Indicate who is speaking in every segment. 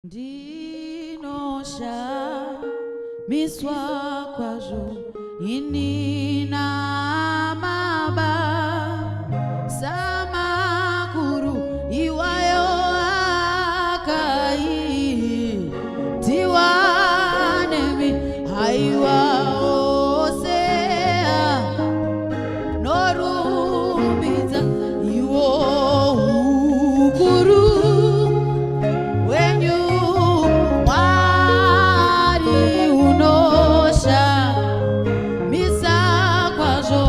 Speaker 1: Ndinosha miswa kwazo inina maba samakuru iwayo akai tiwanemi haiwa osea norubiza iwo ukuru misa kwazo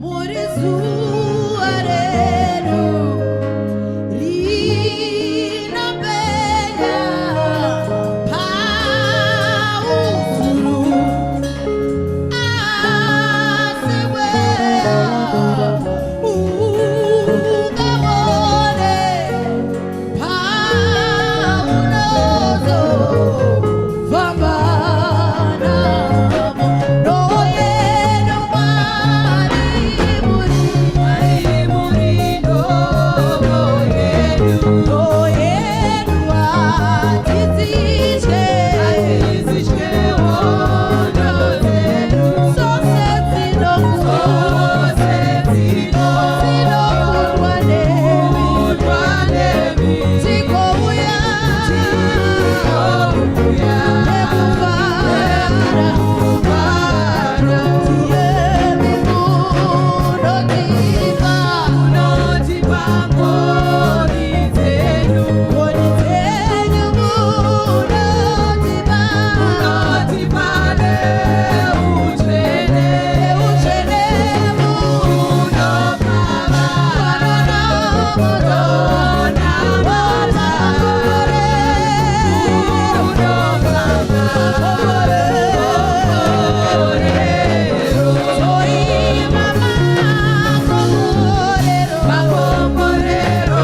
Speaker 1: muri zuwa rero rinapenya pauzulu asiwea ukawone paunozo vambana noyeno Makomborero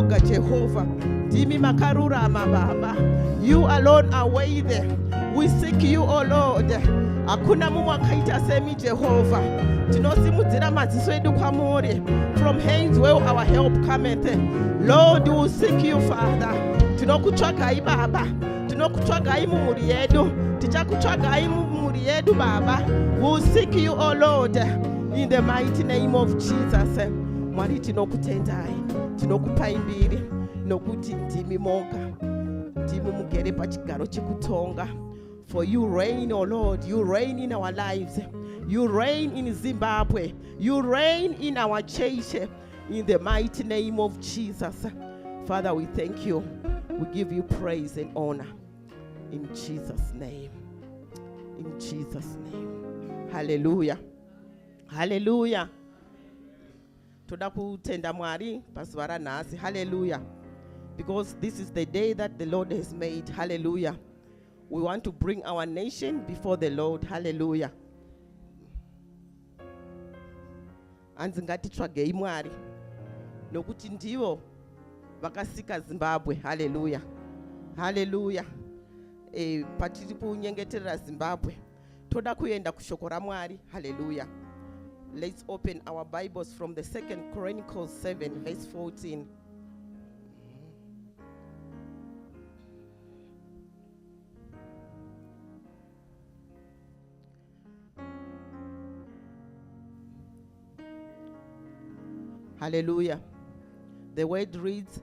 Speaker 2: moga Jehovah. Ndimi makarurama Baba. You alone are worthy. We seek you, O Lord. Hakuna mumwe akaita semi Jehovah. Tinosimudzira maziso edu kwamuri. From hands where our help cometh. Lord, we will seek you, Father. Tinokutsvagai Baba. Tinokutsvagai mumuri yedu. Tichakutsvagai mumuri yedu Baba. We will seek you, O Lord. In the mighty name of Jesus. Mwari tinokutendai. Tinokupai mbiri. Nokuti ndimi moga. Ndimi mugere pachigaro chekutonga. For you reign, O Lord, you reign in our lives. You reign in Zimbabwe. You reign in our church. In the mighty name of Jesus. Father, we thank you. We give you praise and honor. In Jesus' name. In Jesus' name. Hallelujah. Hallelujah. Toda kutenda Mwari paswara nasi. Hallelujah. Because this is the day that the Lord has made. Hallelujah. We want to bring our nation before the Lord. Hallelujah. Anzi ngatitsvagei Mwari nokuti ndivo vakasika Zimbabwe. Hallelujah. Hallelujah. Patiri kunyengeterera Zimbabwe toda kuenda kushoko raMwari. Hallelujah. Let's open our Bibles from the 2nd Chronicles 7 verse 14. Hallelujah. The word reads,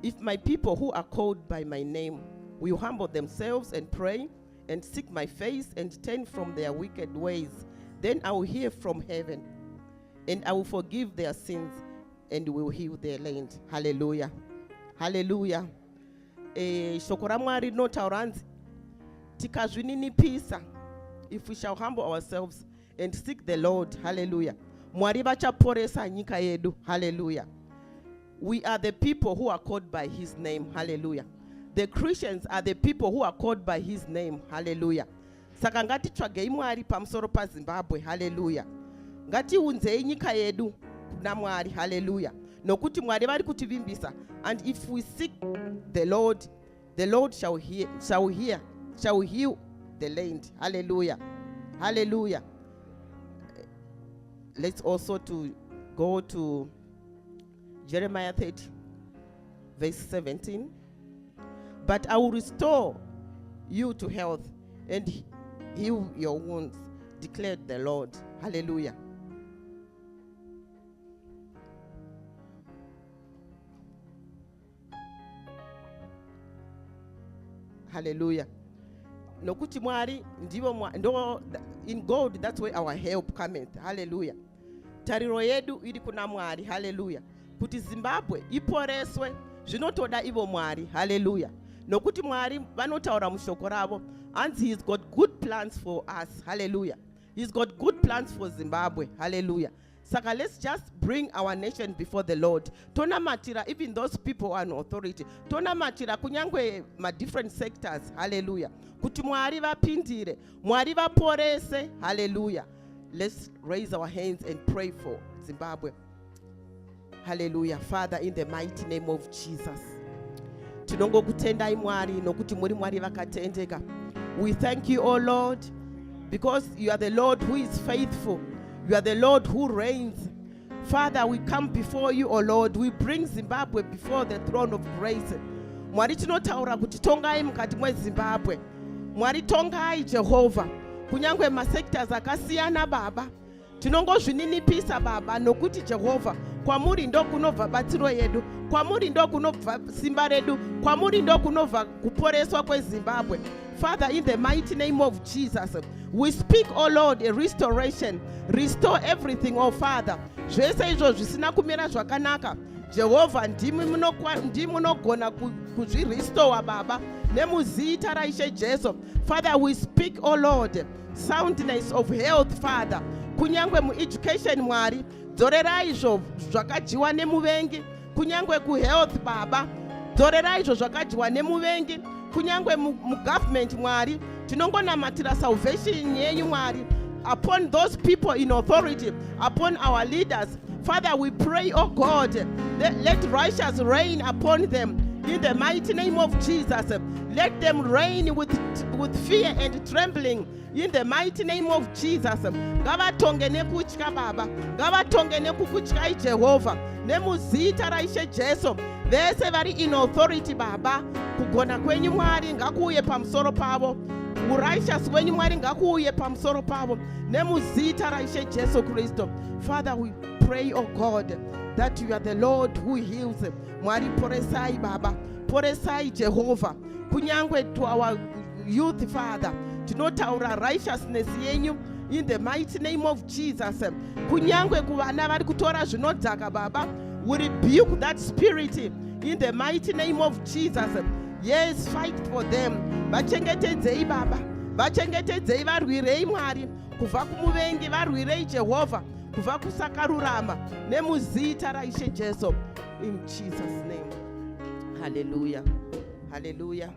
Speaker 2: if my people who are called by my name will humble themselves and pray and seek my face and turn from their wicked ways, then I will hear from heaven and I will forgive their sins and will heal their land. Hallelujah. Hallelujah. Shoko raMwari rinotaura ranzi tikazvininipisa, if we shall humble ourselves and seek the Lord. Hallelujah. Mwari vachaporesa nyika yedu. Hallelujah. We are the people who are called by his name. Hallelujah. The Christians are the people who are called by his name. Hallelujah. Saka ngatitsvagei Mwari pamusoro paZimbabwe. Hallelujah. Ngatiunzei nyika yedu kuna Mwari. Hallelujah. Nokuti Mwari vari kutivimbisa. And if we seek the Lord shall heal the land. Hallelujah. Hallelujah. Let's also go to Jeremiah 30, verse 17. But I will restore you to health and heal your wounds, declared the Lord. Hallelujah. Hallelujah. Nokuti Mwari ndivo in God, that's where our help cometh. Hallelujah. Tariro yedu iri kuna Mwari. Hallelujah. Kuti Zimbabwe iporeswe zvinotoda ivo Mwari. Hallelujah. Nokuti Mwari vanotaura mushoko ravo anzi he's got good plans for us. Hallelujah. He's got good plans for Zimbabwe. Hallelujah. Saka let's just bring our nation before the Lord. Tona matira, even those people on authority. Tona matira kunyangwe ma different sectors. Hallelujah. Kuti Mwari vapindire, Mwari vaporese. Hallelujah. Let's raise our hands and pray for Zimbabwe. Hallelujah. Father, in the mighty name of Jesus. Tinongo kutendai Mwari nokuti muri Mwari vakatendeka. We thank you, O Lord, because you are the Lord who is faithful. You are the Lord who reigns. Father, we come before you, O Lord. We bring Zimbabwe before the throne of grace. Mwari tinotaura kuti tongai mukati mweZimbabwe. Mwari tongai Jehovah. Kunyangwe masectors akasiyana Baba. Tinongozvininipisa Baba nokuti Jehovah, kwamuri ndo kunobva batsiro yedu, kwamuri ndo kunobva simba redu, kwamuri ndo kunobva kuporeswa kweZimbabwe. Father, in the mighty name of Jesus, we speak, oh Lord, a restoration. Restore everything, oh Father. Zvese izvo zvisina kumira zvakanaka, Jehovah, ndimi munogona kuzvirestore Baba, nemuzita raIshe Jesu. Father, we speak, oh Lord, soundness of health, Father. Kunyangwe mu education Mwari, dzorerai izvo zvakajiwa nemuvengi. Kunyangwe ku health Baba, dzorerai izvo zvakajiwa nemuvengi. Kunyangwe mu government Mwari, tinongonamatira salvation yenyu Mwari upon those people in authority, upon our leaders. Father, we pray, oh God, let righteous reign upon them in the mighty name of Jesus. Let them reign with fear and trembling in the mighty name of Jesus. Ngavatonge nekutya Baba, ngavatonge nekukutya Jehovah, nemuzita raIshe Jesu. Vese vari in authority Baba, kugona kwenyu Mwari ngakuuye pamusoro pavo, urighteous wenyu Mwari ngakuuye pamusoro pavo, nemuzita raIshe Jesu Kristo. Father, we pray, oh God, that you are the Lord who heals. Mwari poresai Baba, poresai Jehovah, kunyangwe to our youth Father, tinotaura righteousness yenyu in the mighty name of Jesus. Kunyangwe kuvana vari kutora zvinodhaka Baba, we rebuke that spirit in the mighty name of Jesus. Yes, fight for them. Vachengetedzei Baba, vachengetedzei, varwirei Mwari kubva kumuvengi, varwirei Jehovah kubva kusakarurama, nemuzita raIshe Jesu, in Jesus' name. Hallelujah. Hallelujah.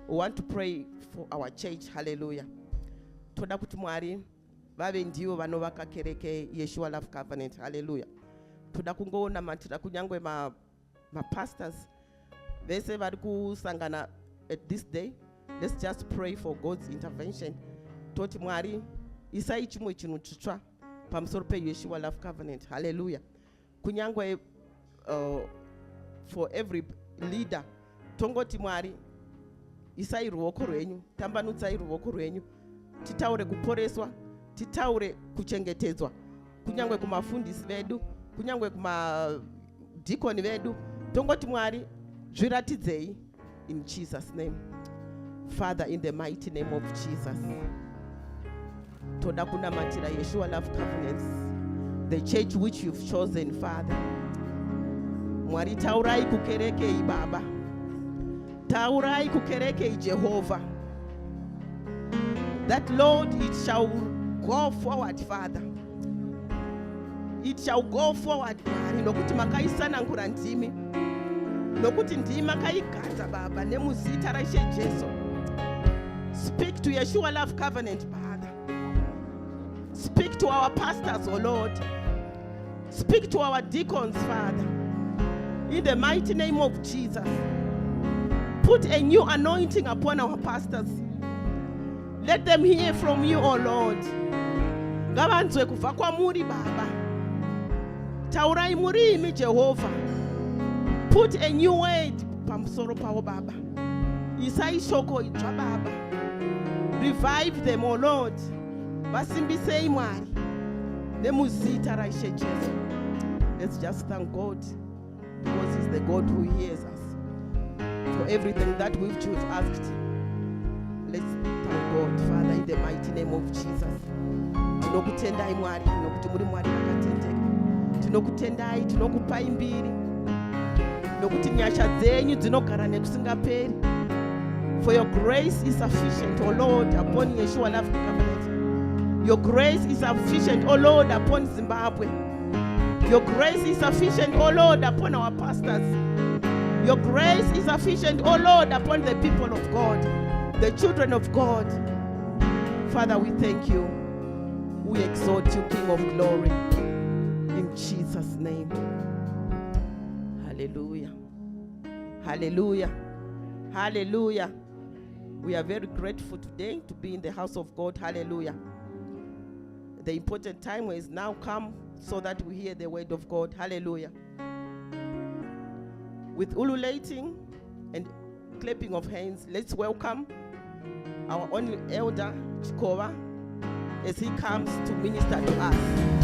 Speaker 2: We want to pray for our church. Hallelujah. Toda kuti Mwari vave ndivo vanovaka kereke Yeshua Love Covenant. Hallelujah. Toda kungoona matira kunyangwe pastors vese vari kusangana at this day. Let's just pray for God's intervention. Toti Mwari isai chimwe chinhu chitsva pamusoro peYeshua Love Covenant. Hallelujah. Kunyangwe for every leader, tongoti Mwari isai ruoko rwenyu, tambanudzai ruoko rwenyu, titaure kuporeswa, titaure kuchengetedzwa, kunyangwe kumafundisi vedu, kunyangwe kumadikoni vedu, tongoti Mwari zviratidzei, in Jesus' name. Father, in the mighty name of Jesus, toda kunamatira Yeshua Love Covenants, the church which you've chosen, Father. Mwari taurai kukereke Baba, taurai kukereke Jehovah, that Lord, it shall go forward, Father. It shall go forward, Mwari, nokuti makaisanangura ndimi, nokuti ndimi makaigadza Baba, nemuzita raIshe Jesu. Speak to Yeshua Love Covenant, Father. Speak to our pastors, oh Lord. Speak to our deacons, Father. In the mighty name of Jesus. Put a new anointing upon our pastors. Let them hear from you, oh Lord. Ngavanzwe kubva kwamuri Baba. Taurai murimi Jehovah. Put a new word pamusoro pavo Baba. Isai shoko idzva Baba. Revive them, oh Lord. Vasimbisei Mwari nemuzita raIshe Jesu. Let's just thank God, because He's the God who hears us for everything that we've just asked. Let's thank God, Father, in the mighty name of Jesus. Tinokutendai Mwari, nokuti muri Mwari vakatendeka. Tinokutendai, tinokupai mbiri, nokuti nyasha dzenyu dzinogara nekusingaperi. For your grace is sufficient, O Lord, upon Yeshua Love Covenant. Your grace is sufficient, O Lord, upon Zimbabwe. Your grace is sufficient, O Lord, upon our pastors. Your grace is sufficient, O Lord, upon the people of God, the children of God. Father, we thank you. We exalt you, King of glory. In Jesus' name. Hallelujah. Hallelujah. Hallelujah. We are very grateful today to be in the house of God. Hallelujah. The important time has now come so that we hear the word of God. Hallelujah. With ululating and clapping of hands, let's welcome our only elder, Chikova, as he comes to minister to us.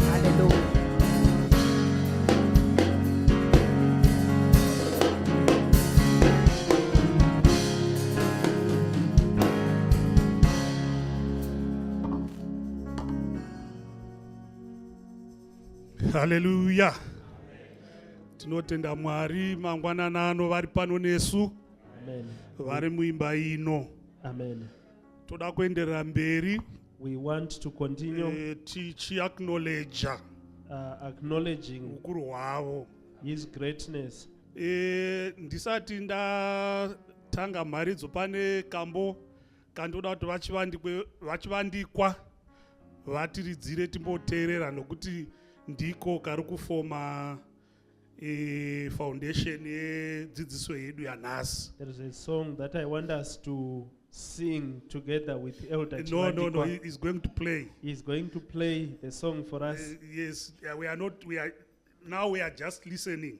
Speaker 2: Hallelujah.
Speaker 3: Hallelujah. Tinotenda Mwari mangwanana ano vari pano nesu.
Speaker 4: Amen.
Speaker 3: Vari muimba ino.
Speaker 4: Amen.
Speaker 3: Toda kuenderera mberi.
Speaker 4: We want to continue acknowledging
Speaker 3: ukuru hwavo.
Speaker 4: His greatness.
Speaker 3: Ndisati ndatanga mharidzo pane kambo kandoda kuti vachivandikwa vatiridzire timboteerera nokuti ndiko kari kufoma foundation yedzidziso yedu yanhasi.
Speaker 4: There is a song that I want us to sing together with Elder
Speaker 3: No,
Speaker 4: Chimandikwa.
Speaker 3: he is going to play.
Speaker 4: He's going to play the song for us.
Speaker 3: Yes, we are just listening.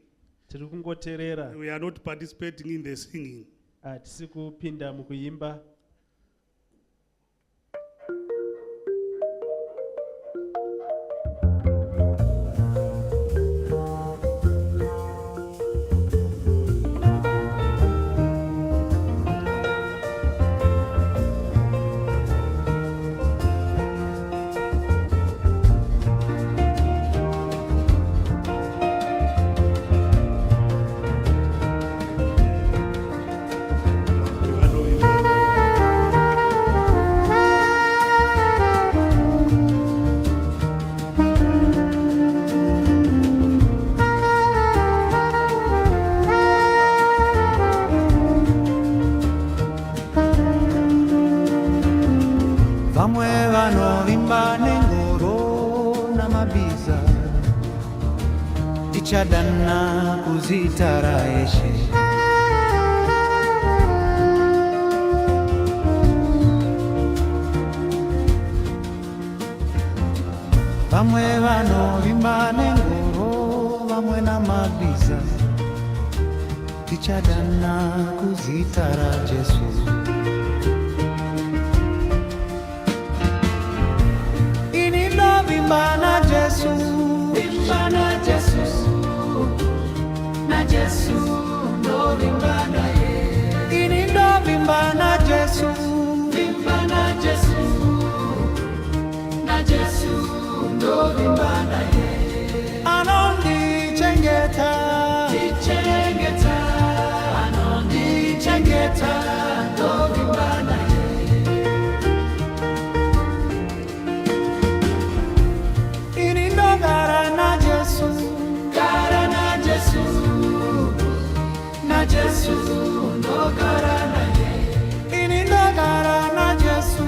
Speaker 4: Tiri kungoteerera,
Speaker 3: We are not participating in the singing.
Speaker 4: hatisi kupinda mukuimba.
Speaker 5: Vamwe vanovimba nengoro namabiza tichadana kuzitara eshe vamwe vanovimba nengoro vamwe namabiza tichadana kuzitara Jesu. Bimbana Jesu, bimbana Jesu, na Jesu, no bimbana ye. Ini no bimbana Jesu, bimbana Jesu, na Jesu, no bimbana ye. Anondi chengeta, anondi chengeta, no bimbana ye. Jesu, no garana ye. Ini no garana Jesu,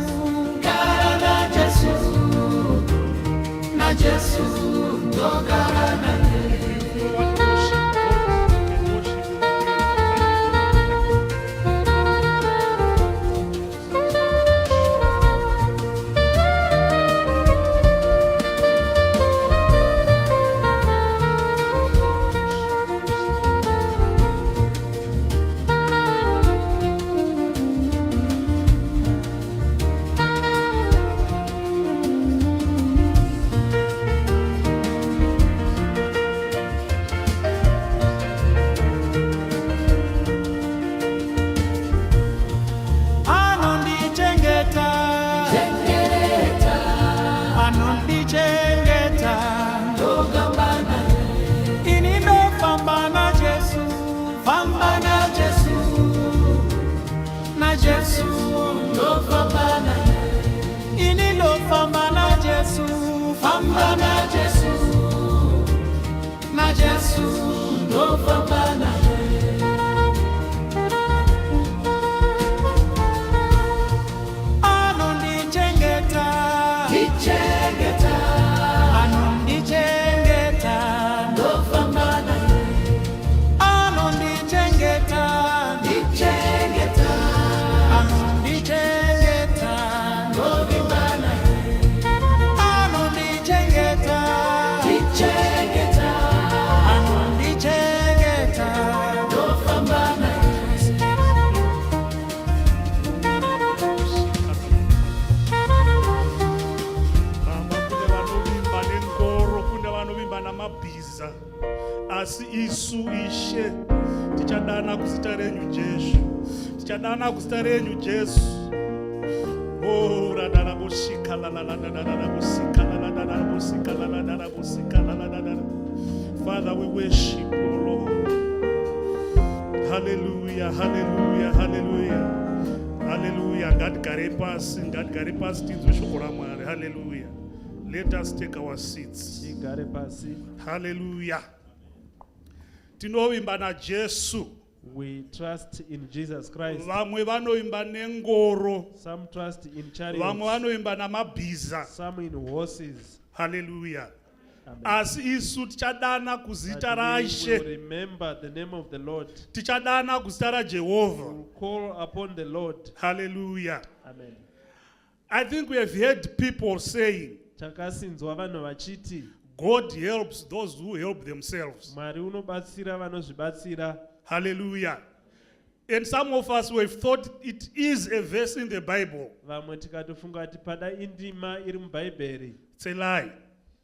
Speaker 5: garana Jesu, na Jesu, no garana ye. Jesu, no fambana. Ini no fambana Jesu, fambana Jesu. Na Jesu, no fambana. Anundi chengeta, chengeta. Anundi chengeta, no fambana. Anundi chengeta, chengeta.
Speaker 3: Asi isu ishe tichadana kuzita renyu Jesu, tichadana kuzita renyu Jesu. Oh, radana boshika la la la la la la boshika la la la la boshika la la la la boshika la la la la. Father, we worship you, Lord. Hallelujah, hallelujah, hallelujah, hallelujah. God garipas, God garipas tinzwe shokora mwari. Hallelujah. Let us take our seats. Hallelujah. Tinovimba na Jesu.
Speaker 4: We trust in Jesus Christ.
Speaker 3: Vamwe vanoimba nengoro.
Speaker 4: Some trust in
Speaker 3: Vamwe
Speaker 4: chariots.
Speaker 3: vanoimba namabhiza.
Speaker 4: Some in horses.
Speaker 3: Hallelujah.
Speaker 4: Amen.
Speaker 3: asi isu tichadana kuzita
Speaker 4: But we will
Speaker 3: raShe,
Speaker 4: remember the name of the Lord.
Speaker 3: tichadana kuzita
Speaker 4: We
Speaker 3: raJehovha.
Speaker 4: will call upon the Lord.
Speaker 3: Hallelujah.
Speaker 4: Amen.
Speaker 3: I think we have heard people saying,
Speaker 4: Takasinzwa vanhu vachiti
Speaker 3: God helps those who help themselves.
Speaker 4: Mwari unobatsira vanozvibatsira.
Speaker 3: Hallelujah. And some of us have thought it is a verse in the Bible.
Speaker 4: Vamwe tikatofunga kuti pada indima iri mubhaibheri.
Speaker 3: It's a lie.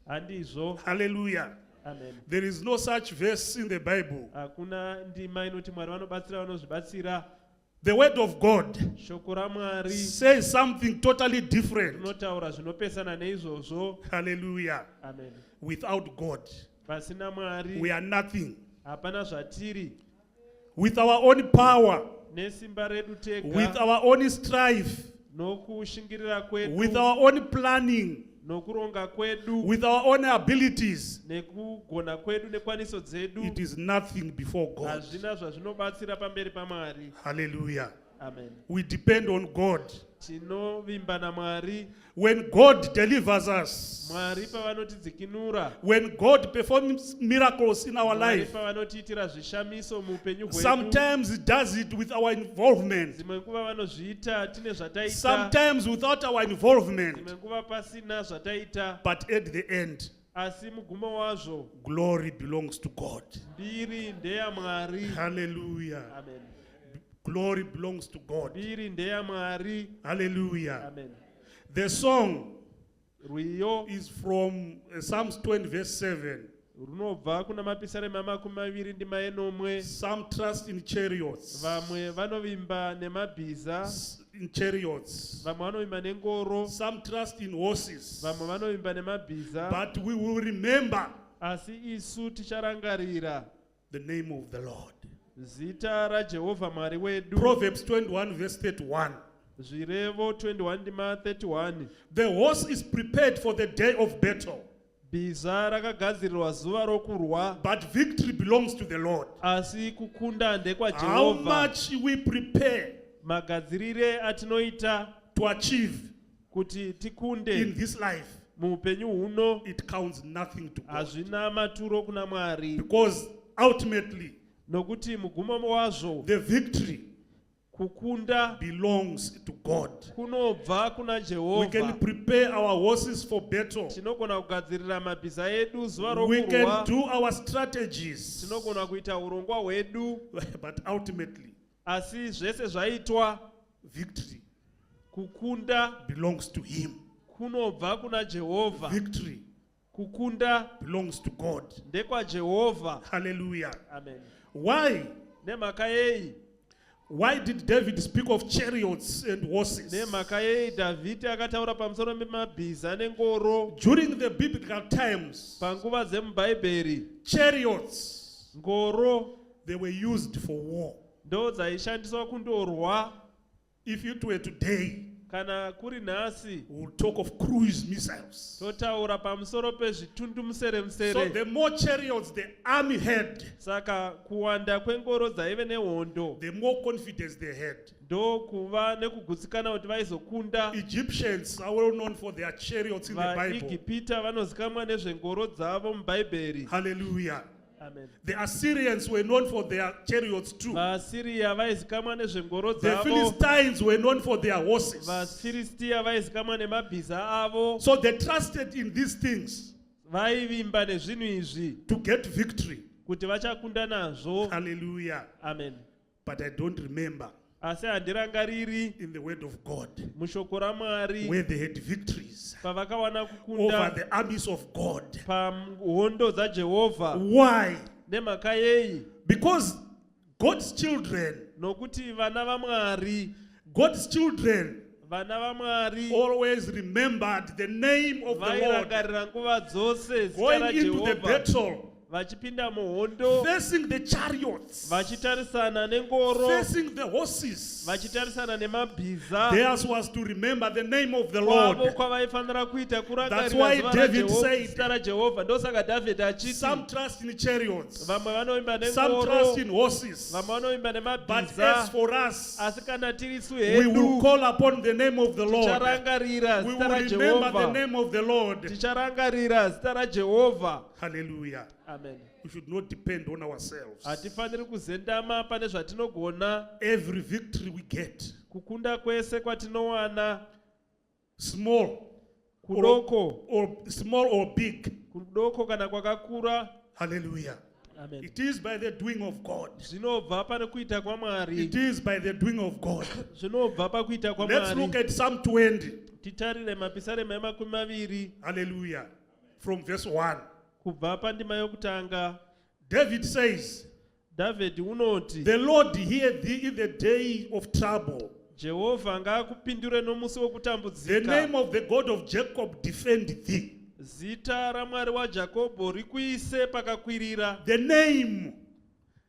Speaker 4: Handizvo.
Speaker 3: Hallelujah.
Speaker 4: Amen.
Speaker 3: There is no such verse in the Bible.
Speaker 4: Hakuna ndima inoti Mwari vanobatsira vanozvibatsira.
Speaker 3: The word of God
Speaker 4: Shoko raMwari
Speaker 3: says something totally different.
Speaker 4: rinotaura zvinopesana neizvozvo.
Speaker 3: Hallelujah.
Speaker 4: Amen.
Speaker 3: Without God,
Speaker 4: Pasina Mwari
Speaker 3: we are nothing.
Speaker 4: hapana zvatiri.
Speaker 3: With our own power,
Speaker 4: Nesimba redu
Speaker 3: with
Speaker 4: tega
Speaker 3: our own strife,
Speaker 4: nokushingirira
Speaker 3: with
Speaker 4: kwedu
Speaker 3: our own planning,
Speaker 4: nokuronga kwedu
Speaker 3: with our own abilities,
Speaker 4: nekugona kwedu nekwaniso dzedu
Speaker 3: it is nothing before God.
Speaker 4: hazvina zvazvinobatsira pamberi paMwari.
Speaker 3: Hallelujah.
Speaker 4: Amen.
Speaker 3: We depend on God.
Speaker 4: Tinovimba naMwari.
Speaker 3: When God delivers us,
Speaker 4: Mwari pavanotidzikinura,
Speaker 3: when God performs miracles in our
Speaker 4: Mwari
Speaker 3: life,
Speaker 4: pavanotiitira zvishamiso muupenyu hwedu,
Speaker 3: sometimes He does it with our involvement,
Speaker 4: dzimwe nguva vanozviita tine zvataita,
Speaker 3: sometimes without our involvement.
Speaker 4: dzimwe nguva pasina zvataita,
Speaker 3: But at the end,
Speaker 4: asi mugumo wazvo
Speaker 3: glory belongs to God.
Speaker 4: mbiri ndeyaMwari.
Speaker 3: Hallelujah.
Speaker 4: Amen.
Speaker 3: Glory belongs to God.
Speaker 4: Mbiri ndeyaMwari.
Speaker 3: Hallelujah.
Speaker 4: Amen.
Speaker 3: The song
Speaker 4: Rwiyo
Speaker 3: is from Psalms 20 verse 7.
Speaker 4: runobva kuna mapisarema 20:9.
Speaker 3: Some trust in chariots.
Speaker 4: Vamwe vanovimba nemabhiza,
Speaker 3: In chariots.
Speaker 4: vamwe vanovimba nengoro,
Speaker 3: Some trust in horses.
Speaker 4: vamwe vanovimba nemabhiza,
Speaker 3: But we will remember
Speaker 4: asi isu ticharangarira
Speaker 3: the name of the Lord.
Speaker 4: zita raJehovha Mwari wedu.
Speaker 3: Proverbs 21 verse 31.
Speaker 4: Zvirevo 21:31.
Speaker 3: The horse is prepared for the day of battle,
Speaker 4: Bhiza rakagadzirirwa zuva rokurwa,
Speaker 3: but victory belongs to the Lord.
Speaker 4: asi kukunda
Speaker 3: How
Speaker 4: ndekwaJehovha.
Speaker 3: much we prepare
Speaker 4: Magadzirire atinoita
Speaker 3: to achieve
Speaker 4: kuti
Speaker 3: in
Speaker 4: tikunde
Speaker 3: this life,
Speaker 4: muupenyu huno
Speaker 3: it counts nothing to God.
Speaker 4: hazvina maturo kuna Mwari,
Speaker 3: Because ultimately,
Speaker 4: nokuti mugumo wazvo
Speaker 3: the victory
Speaker 4: kukunda
Speaker 3: belongs to God.
Speaker 4: kunobva kuna
Speaker 3: We
Speaker 4: Jehovha.
Speaker 3: can prepare our horses for battle.
Speaker 4: Tinogona kugadzirira mabhiza edu zuva
Speaker 3: We can
Speaker 4: rokurwa,
Speaker 3: do our strategies.
Speaker 4: tinogona kuita urongwa hwedu,
Speaker 3: But ultimately,
Speaker 4: asi zvese zvaitwa
Speaker 3: victory
Speaker 4: kukunda
Speaker 3: belongs to Him.
Speaker 4: kunobva kuna Jehovha.
Speaker 3: Victory
Speaker 4: Kukunda
Speaker 3: belongs to God.
Speaker 4: ndekwaJehovha.
Speaker 3: Hallelujah.
Speaker 4: Amen.
Speaker 3: Why?
Speaker 4: Nemhaka yei?
Speaker 3: Why did David speak of chariots and horses?
Speaker 4: Nemhaka yei Dhavhidhi akataura pamusoro pemabhiza nengoro?
Speaker 3: During the biblical times,
Speaker 4: Panguva dzemubhaibheri,
Speaker 3: chariots,
Speaker 4: ngoro
Speaker 3: they were used for war.
Speaker 4: ndo dzaishandiswa kundorwa.
Speaker 3: If it were today,
Speaker 4: Kana kuri nhasi
Speaker 3: we'll talk of cruise missiles.
Speaker 4: totaura pamusoro pezvitundumusere
Speaker 3: So
Speaker 4: musere.
Speaker 3: the more chariots the army had,
Speaker 4: Saka kuwanda kwengoro dzaive nehondo
Speaker 3: the more confidence they had.
Speaker 4: ndo kuva nekugutsikana kuti vaizokunda.
Speaker 3: Egyptians are well known for their chariots in the Bible.
Speaker 4: VaIgipita vanozikamwa nezvengoro dzavo mubhaibheri.
Speaker 3: Hallelujah.
Speaker 4: Amen.
Speaker 3: The Assyrians were known for their chariots too.
Speaker 4: VaSiria vaizikamwa nezvengoro
Speaker 3: The
Speaker 4: dzavo.
Speaker 3: Philistines were known for their horses.
Speaker 4: VaFiristia vaizikamwa nemabhiza avo.
Speaker 3: So they trusted in these things
Speaker 4: Vaivimba nezvinhu izvi
Speaker 3: to get victory.
Speaker 4: kuti vachakunda nazvo.
Speaker 3: Hallelujah.
Speaker 4: Amen.
Speaker 3: But I don't remember
Speaker 4: Asi handirangariri
Speaker 3: in the word of God
Speaker 4: mushoko raMwari
Speaker 3: where they had victories
Speaker 4: pavakawana
Speaker 3: over
Speaker 4: kukunda
Speaker 3: the armies of God.
Speaker 4: pahondo dzaJehovha.
Speaker 3: Why?
Speaker 4: Nemhaka yei?
Speaker 3: Because God's children,
Speaker 4: Nokuti vana vaMwari,
Speaker 3: God's children
Speaker 4: vana vaMwari
Speaker 3: always remembered the name of the Lord.
Speaker 4: vairangarira nguva dzose zita
Speaker 3: Going into the
Speaker 4: raJehovha.
Speaker 3: battle,
Speaker 4: vachipinda muhondo,
Speaker 3: facing the chariots,
Speaker 4: vachitarisana nengoro,
Speaker 3: facing the horses.
Speaker 4: vachitarisana nemabhiza.
Speaker 3: Theirs was to remember the name of the
Speaker 4: Kwavo
Speaker 3: Lord.
Speaker 4: kwavaifanira kuita
Speaker 3: That's why
Speaker 4: kurangarira
Speaker 3: David said,
Speaker 4: zita raJehovha. Ndosaka Dhavhidhi achiti
Speaker 3: some trust in chariots,
Speaker 4: vamwe vanoimba
Speaker 3: some trust
Speaker 4: nengoro,
Speaker 3: in horses.
Speaker 4: vamwe vanoimba
Speaker 3: But as
Speaker 4: nemabhiza,
Speaker 3: for us,
Speaker 4: asi kana tirisu
Speaker 3: we will
Speaker 4: hedu
Speaker 3: call upon the name of the Lord.
Speaker 4: ticharangarira
Speaker 3: We
Speaker 4: zita
Speaker 3: will remember the
Speaker 4: raJehovha,
Speaker 3: name of the Lord.
Speaker 4: ticharangarira zita raJehovha.
Speaker 3: Hallelujah.
Speaker 4: Amen.
Speaker 3: We should not depend on ourselves.
Speaker 4: Hatifaniri kuzendama pane zvatinogona.
Speaker 3: Every victory we get,
Speaker 4: Kukunda kwese kwatinowana,
Speaker 3: small
Speaker 4: kudoko,
Speaker 3: or small or big.
Speaker 4: kudoko kana kwakakura.
Speaker 3: Hallelujah.
Speaker 4: Amen.
Speaker 3: It is by the doing of God.
Speaker 4: Zvinobva pane kuita kwaMwari.
Speaker 3: It is by the doing of God.
Speaker 4: Zvinobva pakuita
Speaker 3: Let's look
Speaker 4: kwaMwari.
Speaker 3: at Psalm 20.
Speaker 4: Titarire mapisarema emakumi.
Speaker 3: Hallelujah. From verse 1.
Speaker 4: Kubva pandima yokutanga,
Speaker 3: David says,
Speaker 4: Dhavhidhi unoti,
Speaker 3: the Lord hear thee in the day of trouble.
Speaker 4: Jehovha ngaakupindure nomusi
Speaker 3: The
Speaker 4: wokutambudzika.
Speaker 3: name of the God of Jacob defend thee.
Speaker 4: Zita raMwari waJakobho rikuise pakakwirira.
Speaker 3: The name.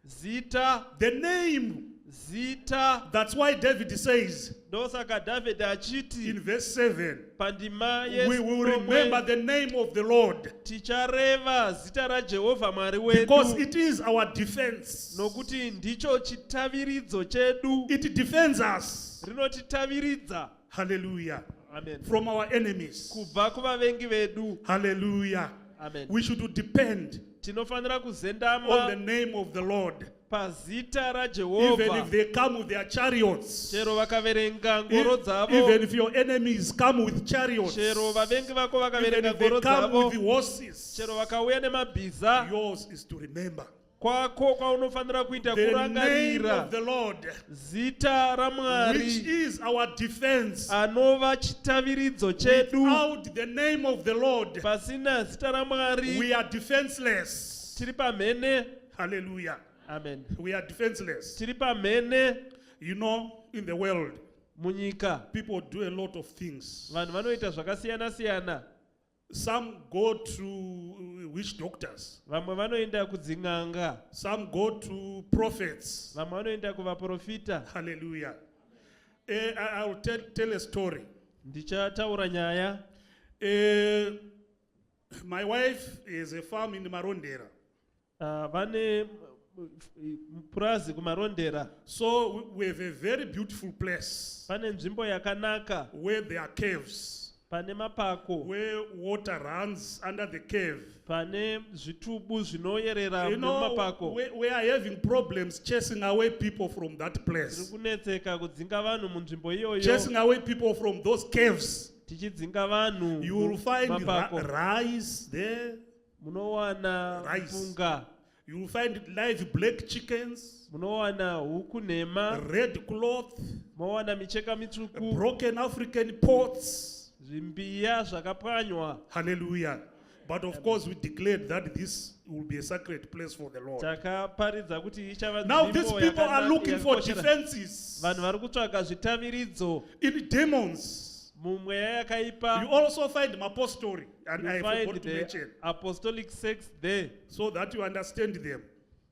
Speaker 4: Zita,
Speaker 3: The name.
Speaker 4: zita.
Speaker 3: That's why David says
Speaker 4: Ndosaka Dhavhidhi achiti
Speaker 3: in verse 7,
Speaker 4: pandima
Speaker 3: we will remember the name of the Lord
Speaker 4: tichareva zita raJehovha Mwari
Speaker 3: because
Speaker 4: wedu,
Speaker 3: it is our defense.
Speaker 4: nokuti ndicho chitaviridzo chedu.
Speaker 3: It defends us.
Speaker 4: Rinotitaviridza.
Speaker 3: Hallelujah.
Speaker 4: Amen.
Speaker 3: From our enemies.
Speaker 4: Kubva kuvavengi vedu.
Speaker 3: Hallelujah.
Speaker 4: Amen.
Speaker 3: We should depend
Speaker 4: Tinofanira
Speaker 3: on the
Speaker 4: kuzendama
Speaker 3: name of the Lord.
Speaker 4: pazita
Speaker 3: Even
Speaker 4: raJehovha.
Speaker 3: if they come with their chariots.
Speaker 4: Chero vakaverenga ngoro dzavo,
Speaker 3: Even if your enemies come with chariots.
Speaker 4: chero vavengi vako
Speaker 3: Even
Speaker 4: vakaverenga
Speaker 3: if they
Speaker 4: ngoro
Speaker 3: come with
Speaker 4: dzavo,
Speaker 3: the horses.
Speaker 4: chero vakauya nemabhiza,
Speaker 3: Yours is to remember
Speaker 4: kwako kwaunofanira kuita
Speaker 3: the name
Speaker 4: kurangarira
Speaker 3: of the Lord,
Speaker 4: zita
Speaker 3: which
Speaker 4: raMwari,
Speaker 3: is our defense.
Speaker 4: anova chitaviridzo chedu.
Speaker 3: Without the name of the Lord,
Speaker 4: Pasina zita raMwari
Speaker 3: we are defenseless.
Speaker 4: tiri pamhene.
Speaker 3: Hallelujah.
Speaker 4: Amen.
Speaker 3: We are defenseless.
Speaker 4: Tiri pamhene.
Speaker 3: You know, in the world,
Speaker 4: Munyika
Speaker 3: people do a lot of things.
Speaker 4: vanhu vanoita zvakasiyana siyana.
Speaker 3: Some go to witch doctors.
Speaker 4: Vamwe vanoenda kudzin'anga,
Speaker 3: Some go to prophets.
Speaker 4: vamwe vanoenda kuvaprofita.
Speaker 3: Hallelujah. I will tell a story.
Speaker 4: Ndichataura nyaya.
Speaker 3: My wife is a farm in Marondera.
Speaker 4: Vane purazi kumarondera.
Speaker 3: So we have a very beautiful place
Speaker 4: Pane nzvimbo yakanaka,
Speaker 3: where there are caves,
Speaker 4: pane mapako,
Speaker 3: where water runs under the cave.
Speaker 4: pane zvitubu zvinoyerera
Speaker 3: You know,
Speaker 4: mumapako.
Speaker 3: we are having problems chasing away people from that
Speaker 4: Tiri
Speaker 3: place,
Speaker 4: kunetseka kudzinga vanhu munzvimbo iyoyo,
Speaker 3: chasing away people from those caves.
Speaker 4: tichidzinga vanhu
Speaker 3: You will find
Speaker 4: mumapako.
Speaker 3: rice there.
Speaker 4: Munowana
Speaker 3: Rice.
Speaker 4: mpunga,
Speaker 3: You will find live black chickens,
Speaker 4: munowana huku nhema,
Speaker 3: red cloth,
Speaker 4: mowana micheka mitsvuku,
Speaker 3: broken African pots.
Speaker 4: zvimbiya zvakapwanywa.
Speaker 3: Hallelujah. But of course, we declared that this will be a sacred place for the Lord.
Speaker 4: Takaparidza kuti ichava
Speaker 3: Now, these
Speaker 4: nzvimbo
Speaker 3: people are looking for
Speaker 4: yakakoshera.
Speaker 3: defenses
Speaker 4: Vanhu vari kutsvaga zvitaviridzo
Speaker 3: in demons.
Speaker 4: mumweya
Speaker 3: You
Speaker 4: yakaipa.
Speaker 3: also find apostle, and I
Speaker 4: You
Speaker 3: forgot
Speaker 4: find
Speaker 3: to
Speaker 4: the
Speaker 3: mention,
Speaker 4: apostolic sects there,
Speaker 3: so that you understand them.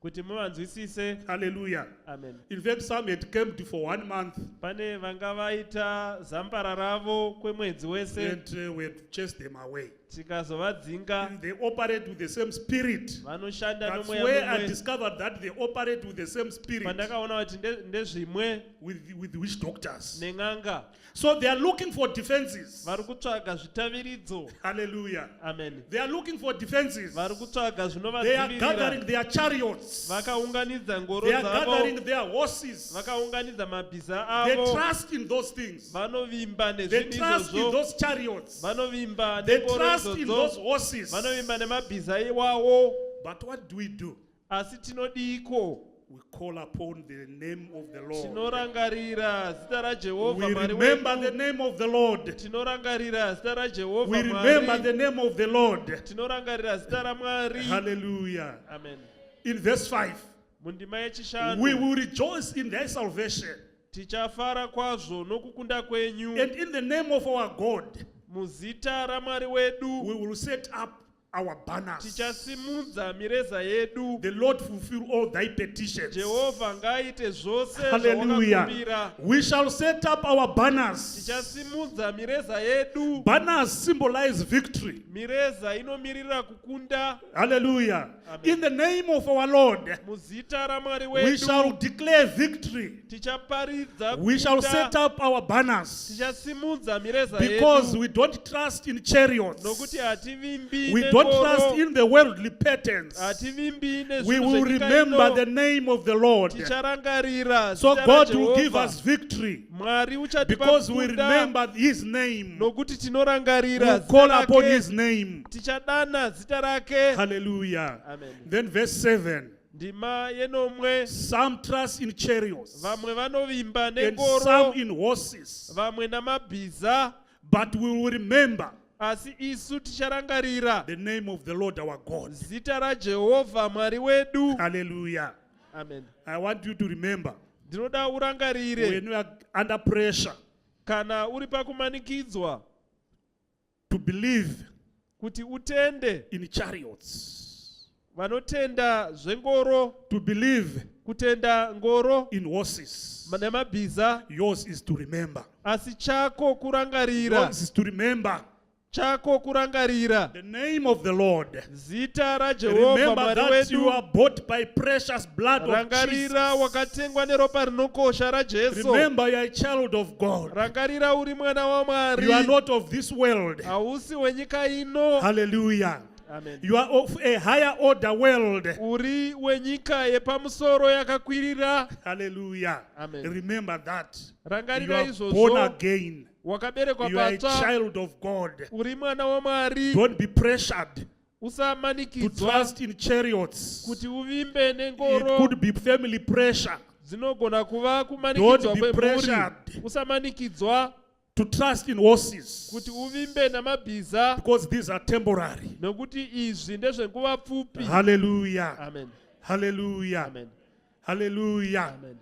Speaker 4: kuti muvanzwisise.
Speaker 3: Hallelujah.
Speaker 4: Amen.
Speaker 3: In fact, some had camped for 1 month
Speaker 4: Pane vanga vaita zambara ravo kwemwedzi wese,
Speaker 3: and we had chased them away.
Speaker 4: tikazovadzinga.
Speaker 3: They operate with the same spirit.
Speaker 4: Vanoshanda
Speaker 3: That's
Speaker 4: nomweya
Speaker 3: where I
Speaker 4: mumwe.
Speaker 3: discovered that they operate with the same spirit
Speaker 4: Pandakaona kuti ndezvimwe
Speaker 3: with witch doctors.
Speaker 4: nen'anga.
Speaker 3: So they are looking for defenses.
Speaker 4: Vari kutsvaga zvitaviridzo.
Speaker 3: Hallelujah.
Speaker 4: Amen.
Speaker 3: They are looking for defenses.
Speaker 4: Vari kutsvaga
Speaker 3: They are gathering
Speaker 4: zvinovadzivirira.
Speaker 3: their chariots.
Speaker 4: Vakaunganidza ngoro
Speaker 3: They are gathering
Speaker 4: dzavo,
Speaker 3: their horses.
Speaker 4: vakaunganidza mabhiza
Speaker 3: They
Speaker 4: avo,
Speaker 3: trust in those things.
Speaker 4: vanovimba
Speaker 3: They
Speaker 4: nezvinhu
Speaker 3: trust in
Speaker 4: izvozvo,
Speaker 3: those chariots.
Speaker 4: vanovimba
Speaker 3: They
Speaker 4: nengoro
Speaker 3: trust in those
Speaker 4: idzodzo,
Speaker 3: horses.
Speaker 4: vanovimba nemabhiza iwawo.
Speaker 3: But what do?
Speaker 4: Asi tinodiko?
Speaker 3: We call upon the name of the Lord.
Speaker 4: Tinorangarira zita raJehovha
Speaker 3: We
Speaker 4: Mwari
Speaker 3: remember the
Speaker 4: wedu.
Speaker 3: name of the Lord.
Speaker 4: Tinorangarira zita raJehovha
Speaker 3: We remember
Speaker 4: Mwari.
Speaker 3: the name of the Lord.
Speaker 4: Tinorangarira zita raMwari.
Speaker 3: Hallelujah.
Speaker 4: Amen.
Speaker 3: In verse 5,
Speaker 4: Mundima
Speaker 3: we
Speaker 4: yechishanu,
Speaker 3: will rejoice in thy salvation.
Speaker 4: tichafara kwazvo nokukunda kwenyu.
Speaker 3: And in the name of our God,
Speaker 4: Muzita raMwari wedu
Speaker 3: we will set up our banners.
Speaker 4: tichasimudza mireza yedu.
Speaker 3: The Lord fulfill all thy petitions.
Speaker 4: Jehovha ngaite zvose
Speaker 3: Hallelujah.
Speaker 4: zvawakakumbira.
Speaker 3: We shall set up our banners.
Speaker 4: Tichasimudza mireza yedu.
Speaker 3: Banners symbolize victory.
Speaker 4: Mireza inomirira kukunda.
Speaker 3: Hallelujah.
Speaker 4: Amen.
Speaker 3: In the name of our Lord,
Speaker 4: Muzita raMwari
Speaker 3: we shall
Speaker 4: wedu
Speaker 3: declare victory.
Speaker 4: tichaparidza
Speaker 3: We shall set
Speaker 4: kukunda.
Speaker 3: up our banners
Speaker 4: Tichasimudza mireza
Speaker 3: because
Speaker 4: yedu.
Speaker 3: we don't trust in chariots.
Speaker 4: Nokuti hativimbi
Speaker 3: We don't trust
Speaker 4: nengoro.
Speaker 3: in the worldly patterns.
Speaker 4: Hativimbi
Speaker 3: We
Speaker 4: nezvinhu
Speaker 3: will
Speaker 4: zvenyika
Speaker 3: remember
Speaker 4: ino.
Speaker 3: the name of the Lord.
Speaker 4: Ticharangarira
Speaker 3: So
Speaker 4: zita
Speaker 3: God will give
Speaker 4: raJehovha.
Speaker 3: us victory
Speaker 4: Mwari uchatipa
Speaker 3: because we
Speaker 4: kukunda.
Speaker 3: remember His name.
Speaker 4: Nokuti tinorangarira
Speaker 3: We call
Speaker 4: zita
Speaker 3: upon
Speaker 4: rake.
Speaker 3: His name.
Speaker 4: Tichadana zita rake.
Speaker 3: Hallelujah.
Speaker 4: Amen.
Speaker 3: Then verse 7.
Speaker 4: Ndima yenomwe.
Speaker 3: Some trust in chariots
Speaker 4: Vamwe vanovimba
Speaker 3: and some
Speaker 4: nengoro.
Speaker 3: in horses.
Speaker 4: Vamwe namabhiza.
Speaker 3: But we will remember
Speaker 4: Asi isu ticharangarira
Speaker 3: the name of the Lord our God.
Speaker 4: zita raJehovha Mwari wedu.
Speaker 3: Hallelujah.
Speaker 4: Amen.
Speaker 3: I want you to remember
Speaker 4: Ndinoda urangarire
Speaker 3: when you are under pressure
Speaker 4: kana uri pakumanikidzwa
Speaker 3: to believe
Speaker 4: kuti utende.
Speaker 3: in chariots,
Speaker 4: Vanotenda zvengoro,
Speaker 3: to believe
Speaker 4: kutenda ngoro
Speaker 3: in horses.
Speaker 4: nemabhiza.
Speaker 3: Yours is to remember.
Speaker 4: Asi chako kurangarira.
Speaker 3: Yours is to remember
Speaker 4: Chako kurangarira
Speaker 3: the name of the Lord.
Speaker 4: zita raJehovha
Speaker 3: Remember
Speaker 4: Mwari
Speaker 3: that you
Speaker 4: wedu.
Speaker 3: are bought by precious blood of
Speaker 4: Rangarira
Speaker 3: Jesus.
Speaker 4: wakatengwa neropa rinokosha raJesu.
Speaker 3: Remember you are a child of God.
Speaker 4: Rangarira uri mwana waMwari.
Speaker 3: You are not of this world.
Speaker 4: Hausi wenyika ino.
Speaker 3: Hallelujah.
Speaker 4: Amen.
Speaker 3: You are of a higher order world.
Speaker 4: Uri wenyika yepamusoro yakakwirira.
Speaker 3: Hallelujah.
Speaker 4: Amen.
Speaker 3: Remember that. You
Speaker 4: Rangarira
Speaker 3: are born
Speaker 4: izvozvo.
Speaker 3: again.
Speaker 4: Wakaberekwa
Speaker 3: You are a
Speaker 4: patsva.
Speaker 3: child of God.
Speaker 4: Uri mwana waMwari.
Speaker 3: Don't be pressured to
Speaker 4: Usamanikidzwa
Speaker 3: trust in chariots.
Speaker 4: kuti uvimbe
Speaker 3: It
Speaker 4: nengoro.
Speaker 3: could be family pressure
Speaker 4: Dzinogona kuva kumanikidzwa
Speaker 3: Don't be
Speaker 4: kwemhuri.
Speaker 3: pressured.
Speaker 4: Usamanikidzwa
Speaker 3: to trust in horses
Speaker 4: kuti uvimbe namabhiza.
Speaker 3: because these are temporary.
Speaker 4: Nokuti izvi ndezvenguva pfupi.
Speaker 3: Hallelujah.
Speaker 4: Amen.
Speaker 3: Hallelujah.
Speaker 4: Amen.
Speaker 3: Hallelujah.
Speaker 4: Amen.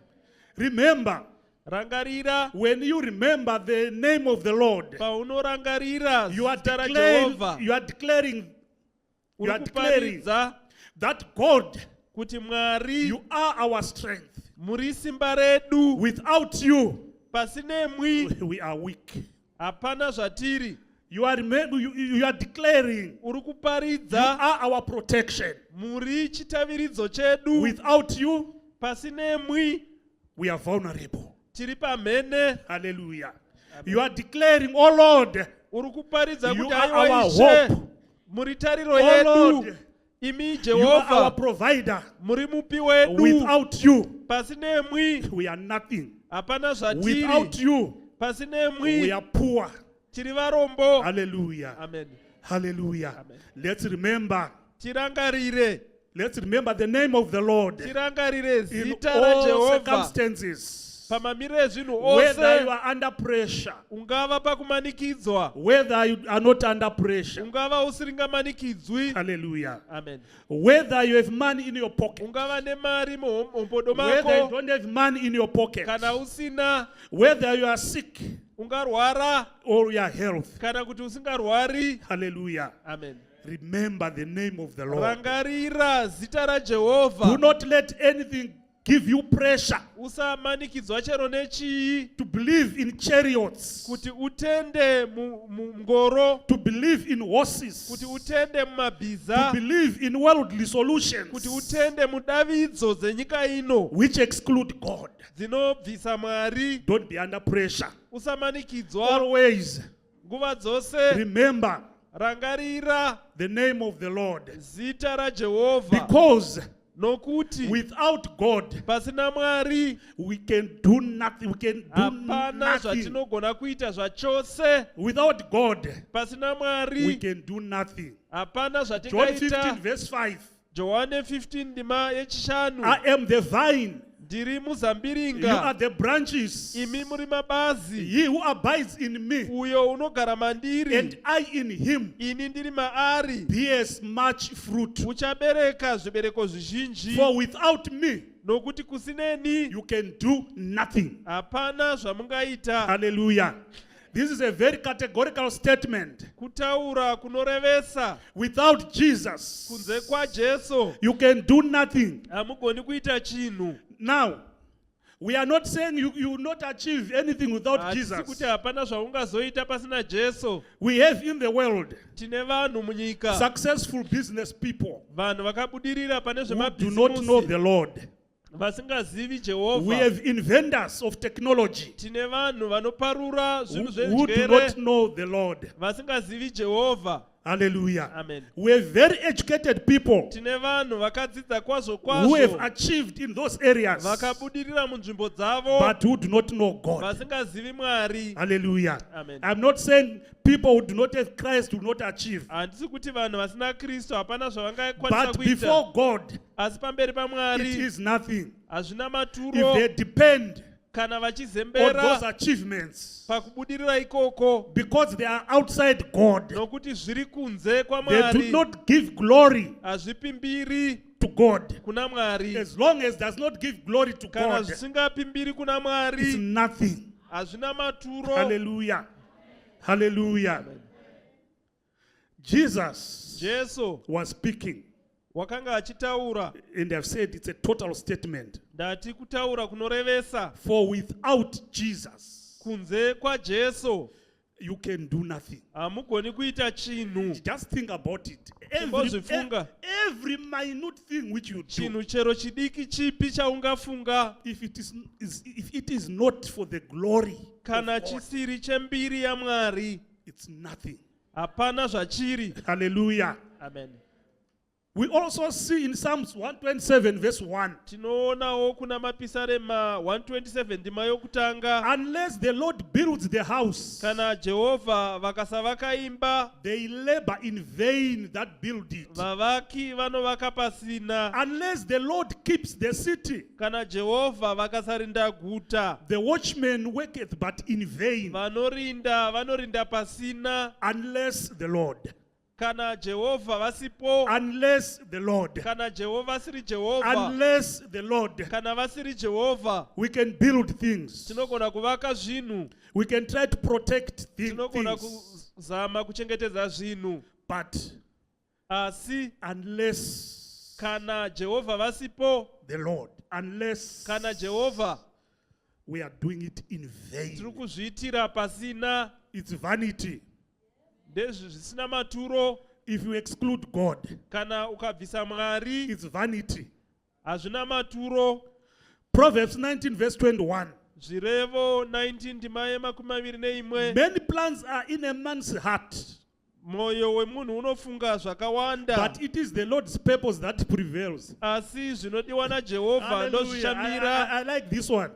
Speaker 3: Remember,
Speaker 4: Rangarira
Speaker 3: when you remember the name of the Lord,
Speaker 4: paunorangarira
Speaker 3: you are
Speaker 4: zita
Speaker 3: declaring,
Speaker 4: raJehovha.
Speaker 3: you are declaring
Speaker 4: Uri
Speaker 3: declaring
Speaker 4: kuparidza
Speaker 3: that God,
Speaker 4: kuti Mwari
Speaker 3: you are our strength.
Speaker 4: muri simba redu.
Speaker 3: Without you,
Speaker 4: Pasinemwi
Speaker 3: we are weak.
Speaker 4: hapana zvatiri.
Speaker 3: You are declaring
Speaker 4: Uri
Speaker 3: you
Speaker 4: kuparidza
Speaker 3: are our protection.
Speaker 4: muri chitaviridzo chedu.
Speaker 3: Without you,
Speaker 4: Pasinemwi
Speaker 3: we are vulnerable.
Speaker 4: tiri pamhene.
Speaker 3: Hallelujah. You are declaring, oh Lord,
Speaker 4: Uri kuparidza
Speaker 3: you
Speaker 4: kuti
Speaker 3: are
Speaker 4: haiwa
Speaker 3: our
Speaker 4: Ishe
Speaker 3: hope.
Speaker 4: muri tariro
Speaker 3: Oh
Speaker 4: yedu.
Speaker 3: Lord,
Speaker 4: Imi
Speaker 3: you are our
Speaker 4: Jehovha
Speaker 3: provider.
Speaker 4: muri mupi wedu.
Speaker 3: Without you,
Speaker 4: Pasinemwi
Speaker 3: we are nothing.
Speaker 4: hapana zvatiri.
Speaker 3: Without you, we
Speaker 4: Pasinemwi
Speaker 3: are poor.
Speaker 4: tiri varombo.
Speaker 3: Hallelujah.
Speaker 4: Amen.
Speaker 3: Hallelujah.
Speaker 4: Amen.
Speaker 3: Let's remember.
Speaker 4: Tirangarire.
Speaker 3: Let's remember the name of the Lord
Speaker 4: Tirangarire
Speaker 3: in
Speaker 4: zita
Speaker 3: all
Speaker 4: raJehovha
Speaker 3: circumstances.
Speaker 4: pamamirire ezvinhu
Speaker 3: Whether you
Speaker 4: ose.
Speaker 3: are under pressure,
Speaker 4: Ungava pakumanikidzwa.
Speaker 3: whether you are not under pressure.
Speaker 4: Ungava usiringamanikidzwi.
Speaker 3: Hallelujah.
Speaker 4: Amen.
Speaker 3: Whether you have money in your pocket,
Speaker 4: Ungava nemari muhombodo
Speaker 3: whether you
Speaker 4: mako
Speaker 3: don't have money in your pocket,
Speaker 4: kana usina.
Speaker 3: whether you are sick
Speaker 4: Ungarwara
Speaker 3: or you are healthy.
Speaker 4: kana kuti usingarwari.
Speaker 3: Hallelujah.
Speaker 4: Amen.
Speaker 3: Remember the name of the Lord.
Speaker 4: Rangarira zita
Speaker 3: Do
Speaker 4: raJehovha.
Speaker 3: not let anything give you pressure
Speaker 4: Usamanikidzwa chero nechii.
Speaker 3: to believe in chariots,
Speaker 4: Kuti utende mungoro.
Speaker 3: to believe in
Speaker 4: Kuti
Speaker 3: horses,
Speaker 4: utende
Speaker 3: to
Speaker 4: mumabhiza.
Speaker 3: believe in worldly solutions
Speaker 4: Kuti utende mudavidzo dzenyika ino
Speaker 3: which exclude God.
Speaker 4: dzinobvisa Mwari.
Speaker 3: Don't be under pressure.
Speaker 4: Usamanikidzwa
Speaker 3: Always
Speaker 4: nguva dzose.
Speaker 3: remember
Speaker 4: Rangarira
Speaker 3: the name of the Lord,
Speaker 4: zita raJehovha.
Speaker 3: because
Speaker 4: Nokuti
Speaker 3: without God
Speaker 4: pasina Mwari
Speaker 3: we can do nothing. We can do
Speaker 4: hapana
Speaker 3: nothing.
Speaker 4: zvatinogona kuita zvachose.
Speaker 3: Without God
Speaker 4: Pasina
Speaker 3: we
Speaker 4: Mwari
Speaker 3: can do nothing.
Speaker 4: hapana
Speaker 3: John 15
Speaker 4: zvatingaita.
Speaker 3: verse 5.
Speaker 4: Johane 15 ndima yechishanu.
Speaker 3: I am the vine,
Speaker 4: Ndiri
Speaker 3: you are
Speaker 4: muzambiringa.
Speaker 3: the branches.
Speaker 4: Imi muri mabazi.
Speaker 3: He who abides in me
Speaker 4: Uyo unogara mandiri.
Speaker 3: and I in him
Speaker 4: Ini ndiri maari.
Speaker 3: bears much fruit.
Speaker 4: Uchabereka zvibereko zvizhinji.
Speaker 3: For without me
Speaker 4: Nokuti kusineni
Speaker 3: you can do nothing.
Speaker 4: hapana zvamungaita.
Speaker 3: Hallelujah. This is a very categorical statement.
Speaker 4: Kutaura kunorevesa.
Speaker 3: Without Jesus,
Speaker 4: Kunze kwa Jesu.
Speaker 3: you can do nothing.
Speaker 4: Hamugoni kuita chinhu.
Speaker 3: Now, we are not saying you will not achieve anything without
Speaker 4: Hatisi
Speaker 3: Jesus.
Speaker 4: kuti hapana zvaungazoita pasina Jesu.
Speaker 3: We have in the world
Speaker 4: Tine vanhu munyika.
Speaker 3: successful business people
Speaker 4: Vanhu vakabudirira pane
Speaker 3: who do not know
Speaker 4: zvemabhizimusi.
Speaker 3: the Lord.
Speaker 4: Vasingazivi
Speaker 3: We
Speaker 4: Jehovah.
Speaker 3: have inventors of technology
Speaker 4: Tine vanhu vanoparura zvinhu
Speaker 3: who do
Speaker 4: zvenjere.
Speaker 3: not know the Lord.
Speaker 4: Vasingazivi Jehovah.
Speaker 3: Hallelujah.
Speaker 4: Amen.
Speaker 3: We have very educated people
Speaker 4: Tine vanhu vakadzidza kwazvo
Speaker 3: who have
Speaker 4: kwazvo.
Speaker 3: achieved in those areas,
Speaker 4: Vakabudirira munzvimbo dzavo.
Speaker 3: but who do not know God.
Speaker 4: Vasingazivi Mwari.
Speaker 3: Hallelujah.
Speaker 4: Amen.
Speaker 3: I'm not saying people who do not have Christ do not achieve.
Speaker 4: Handisi kuti vanhu vasina Kristu hapana zvavangakwanisa
Speaker 3: But
Speaker 4: kuita.
Speaker 3: before God,
Speaker 4: Asi pamberi
Speaker 3: it
Speaker 4: paMwari
Speaker 3: is nothing.
Speaker 4: hazvina
Speaker 3: If
Speaker 4: maturo
Speaker 3: they depend
Speaker 4: kana
Speaker 3: on those
Speaker 4: vachizembera
Speaker 3: achievements,
Speaker 4: pakubudirira ikoko
Speaker 3: because they are outside God,
Speaker 4: nokuti zviri kunze
Speaker 3: they do
Speaker 4: kwaMwari
Speaker 3: not give glory
Speaker 4: hazvipimbiri
Speaker 3: to God.
Speaker 4: kuna Mwari.
Speaker 3: As long as it does not give glory to
Speaker 4: Kana
Speaker 3: God,
Speaker 4: zvisingapimbiri kuna
Speaker 3: it's
Speaker 4: Mwari
Speaker 3: nothing.
Speaker 4: hazvina maturo.
Speaker 3: Hallelujah. Hallelujah. Jesus
Speaker 4: Jesu
Speaker 3: was speaking,
Speaker 4: wakanga achitaura.
Speaker 3: and I've said it's a total statement.
Speaker 4: Ndati kutaura kunorevesa.
Speaker 3: For without Jesus,
Speaker 4: Kunze kwaJesu
Speaker 3: you can do nothing.
Speaker 4: hamugoni kuita chinhu.
Speaker 3: Just think about it.
Speaker 4: Chimbozvifunga.
Speaker 3: Every minute thing which you do,
Speaker 4: Chinhu chero chidiki chipi chaungafunga
Speaker 3: if it is not for the glory of
Speaker 4: kana
Speaker 3: God,
Speaker 4: chisiri chembiri yaMwari
Speaker 3: it's nothing.
Speaker 4: hapana zvachiri.
Speaker 3: Hallelujah.
Speaker 4: Amen.
Speaker 3: We also see in Psalms 127 verse 1,
Speaker 4: Tinoonawo kuna mapisarema 127 ndima yokutanga.
Speaker 3: unless the Lord builds the house,
Speaker 4: Kana Jehovha vakasavaka imba,
Speaker 3: they labor in vain that build it.
Speaker 4: vavaki vanovaka pasina.
Speaker 3: Unless the Lord keeps the city,
Speaker 4: Kana Jehovha vakasarinda guta,
Speaker 3: the watchman worketh but in vain.
Speaker 4: vanorinda pasina.
Speaker 3: Unless the Lord,
Speaker 4: Kana Jehovha vasipo,
Speaker 3: unless the Lord,
Speaker 4: kana Jehovha asiri Jehovha,
Speaker 3: unless the Lord,
Speaker 4: kana vasiri Jehovha,
Speaker 3: we can build things.
Speaker 4: tinogona kuvaka zvinhu,
Speaker 3: We can try to protect
Speaker 4: tinogona
Speaker 3: things.
Speaker 4: kuzama kuchengetedza zvinhu,
Speaker 3: But
Speaker 4: asi
Speaker 3: unless
Speaker 4: kana Jehovha vasipo,
Speaker 3: the Lord, unless
Speaker 4: kana Jehovha
Speaker 3: we are doing it in
Speaker 4: tiri
Speaker 3: vain,
Speaker 4: kuzviitira pasina,
Speaker 3: it's vanity.
Speaker 4: zvisina maturo.
Speaker 3: If you exclude God,
Speaker 4: Kana ukabvisa Mwari
Speaker 3: it's vanity.
Speaker 4: hazvina maturo.
Speaker 3: Proverbs 19 verse 21.
Speaker 4: Zvirevo 19 ndima ye21.
Speaker 3: Many plans are in a man's heart,
Speaker 4: Mwoyo wemunhu unofunga zvakawanda,
Speaker 3: but it is the Lord's purpose that prevails.
Speaker 4: asi zvinodiwa naJehovha
Speaker 3: Hallelujah.
Speaker 4: ndozvichamira.
Speaker 3: I like this one.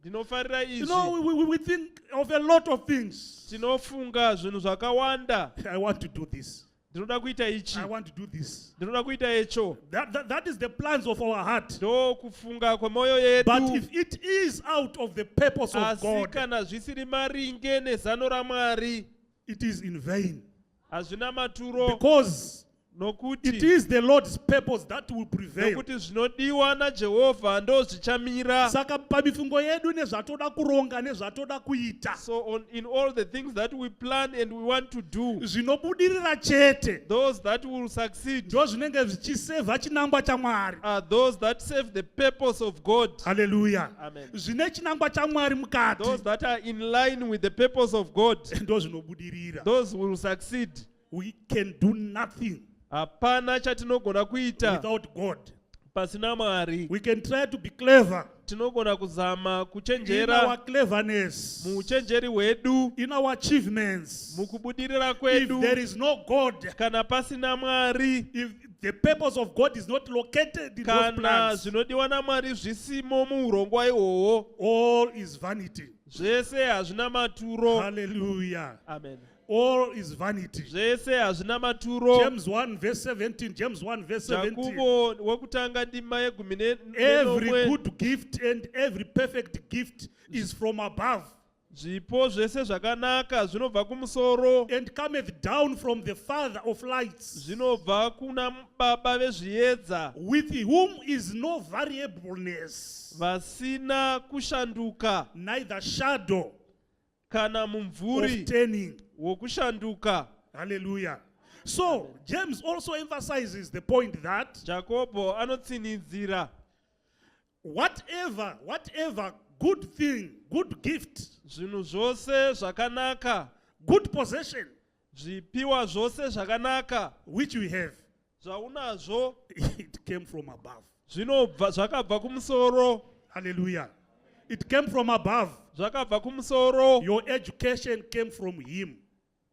Speaker 4: Ndinofarira
Speaker 3: You know,
Speaker 4: izvi.
Speaker 3: we think of a lot of things.
Speaker 4: Tinofunga zvinhu zvakawanda.
Speaker 3: I want to do this.
Speaker 4: Ndinoda kuita ichi,
Speaker 3: I want to do this.
Speaker 4: ndinoda kuita icho.
Speaker 3: That is the plans of our heart.
Speaker 4: Ndo kufunga kwemwoyo
Speaker 3: But
Speaker 4: yedu.
Speaker 3: if it is out of the purpose of
Speaker 4: Asi
Speaker 3: God,
Speaker 4: kana zvisiri maringe nezano raMwari,
Speaker 3: it is in vain.
Speaker 4: hazvina maturo.
Speaker 3: Because it
Speaker 4: Nokuti
Speaker 3: is the Lord's purpose that will prevail.
Speaker 4: nokuti zvinodiwa naJehovha ndo zvichamira.
Speaker 3: Saka pamifungo yedu nezvatoda kuronga nezvatoda kuita,
Speaker 4: So in all the things that we plan and we want to do,
Speaker 3: zvinobudirira chete
Speaker 4: those that will succeed
Speaker 3: ndo zvinenge zvichisevha chinangwa chaMwari.
Speaker 4: are those that serve the purpose of God.
Speaker 3: Hallelujah.
Speaker 4: Amen.
Speaker 3: Zvine chinangwa chaMwari
Speaker 4: Those
Speaker 3: mukati
Speaker 4: that are in line with the purpose of God,
Speaker 3: ndo zvinobudirira.
Speaker 4: those will succeed.
Speaker 3: We can do nothing
Speaker 4: Hapana chatinogona kuita
Speaker 3: without God.
Speaker 4: pasina Mwari.
Speaker 3: We can try to be clever
Speaker 4: Tinogona kuzama
Speaker 3: in
Speaker 4: kuchenjera
Speaker 3: our cleverness,
Speaker 4: muuchenjeri hwedu,
Speaker 3: in our achievements.
Speaker 4: mukubudirira
Speaker 3: If
Speaker 4: kwedu.
Speaker 3: there is no God,
Speaker 4: Kana pasina Mwari,
Speaker 3: if the purpose of God is not located in those
Speaker 4: kana
Speaker 3: plans,
Speaker 4: zvinodiwa naMwari zvisimo muurongwa ihwohwo,
Speaker 3: all is vanity.
Speaker 4: zvese hazvina maturo.
Speaker 3: Hallelujah.
Speaker 4: Amen.
Speaker 3: All is vanity.
Speaker 4: Zvese hazvina maturo.
Speaker 3: James 1 verse 17. James 1 verse 17.
Speaker 4: Jakubo wekutanga ndima ye10
Speaker 3: Every
Speaker 4: nenomwe.
Speaker 3: good gift and every perfect gift is from above
Speaker 4: Zvipo zvese zvakanaka zvinobva kumusoro,
Speaker 3: and cometh down from the Father of lights,
Speaker 4: zvinobva kuna Baba vezviedza,
Speaker 3: with whom is no variableness,
Speaker 4: vasina kushanduka,
Speaker 3: neither shadow
Speaker 4: kana mumvuri
Speaker 3: of turning.
Speaker 4: wokushanduka.
Speaker 3: Hallelujah. So James also emphasizes the point that
Speaker 4: Jakobho anotsinidzira
Speaker 3: whatever good thing, good gift,
Speaker 4: zvinhu zvose zvakanaka,
Speaker 3: good possession
Speaker 4: zvipiwa zvose zvakanaka
Speaker 3: which we have,
Speaker 4: zvaunazvo
Speaker 3: it came from above.
Speaker 4: zvakabva kumusoro.
Speaker 3: Hallelujah. It came from above.
Speaker 4: Zvakabva kumusoro.
Speaker 3: Your education came from him.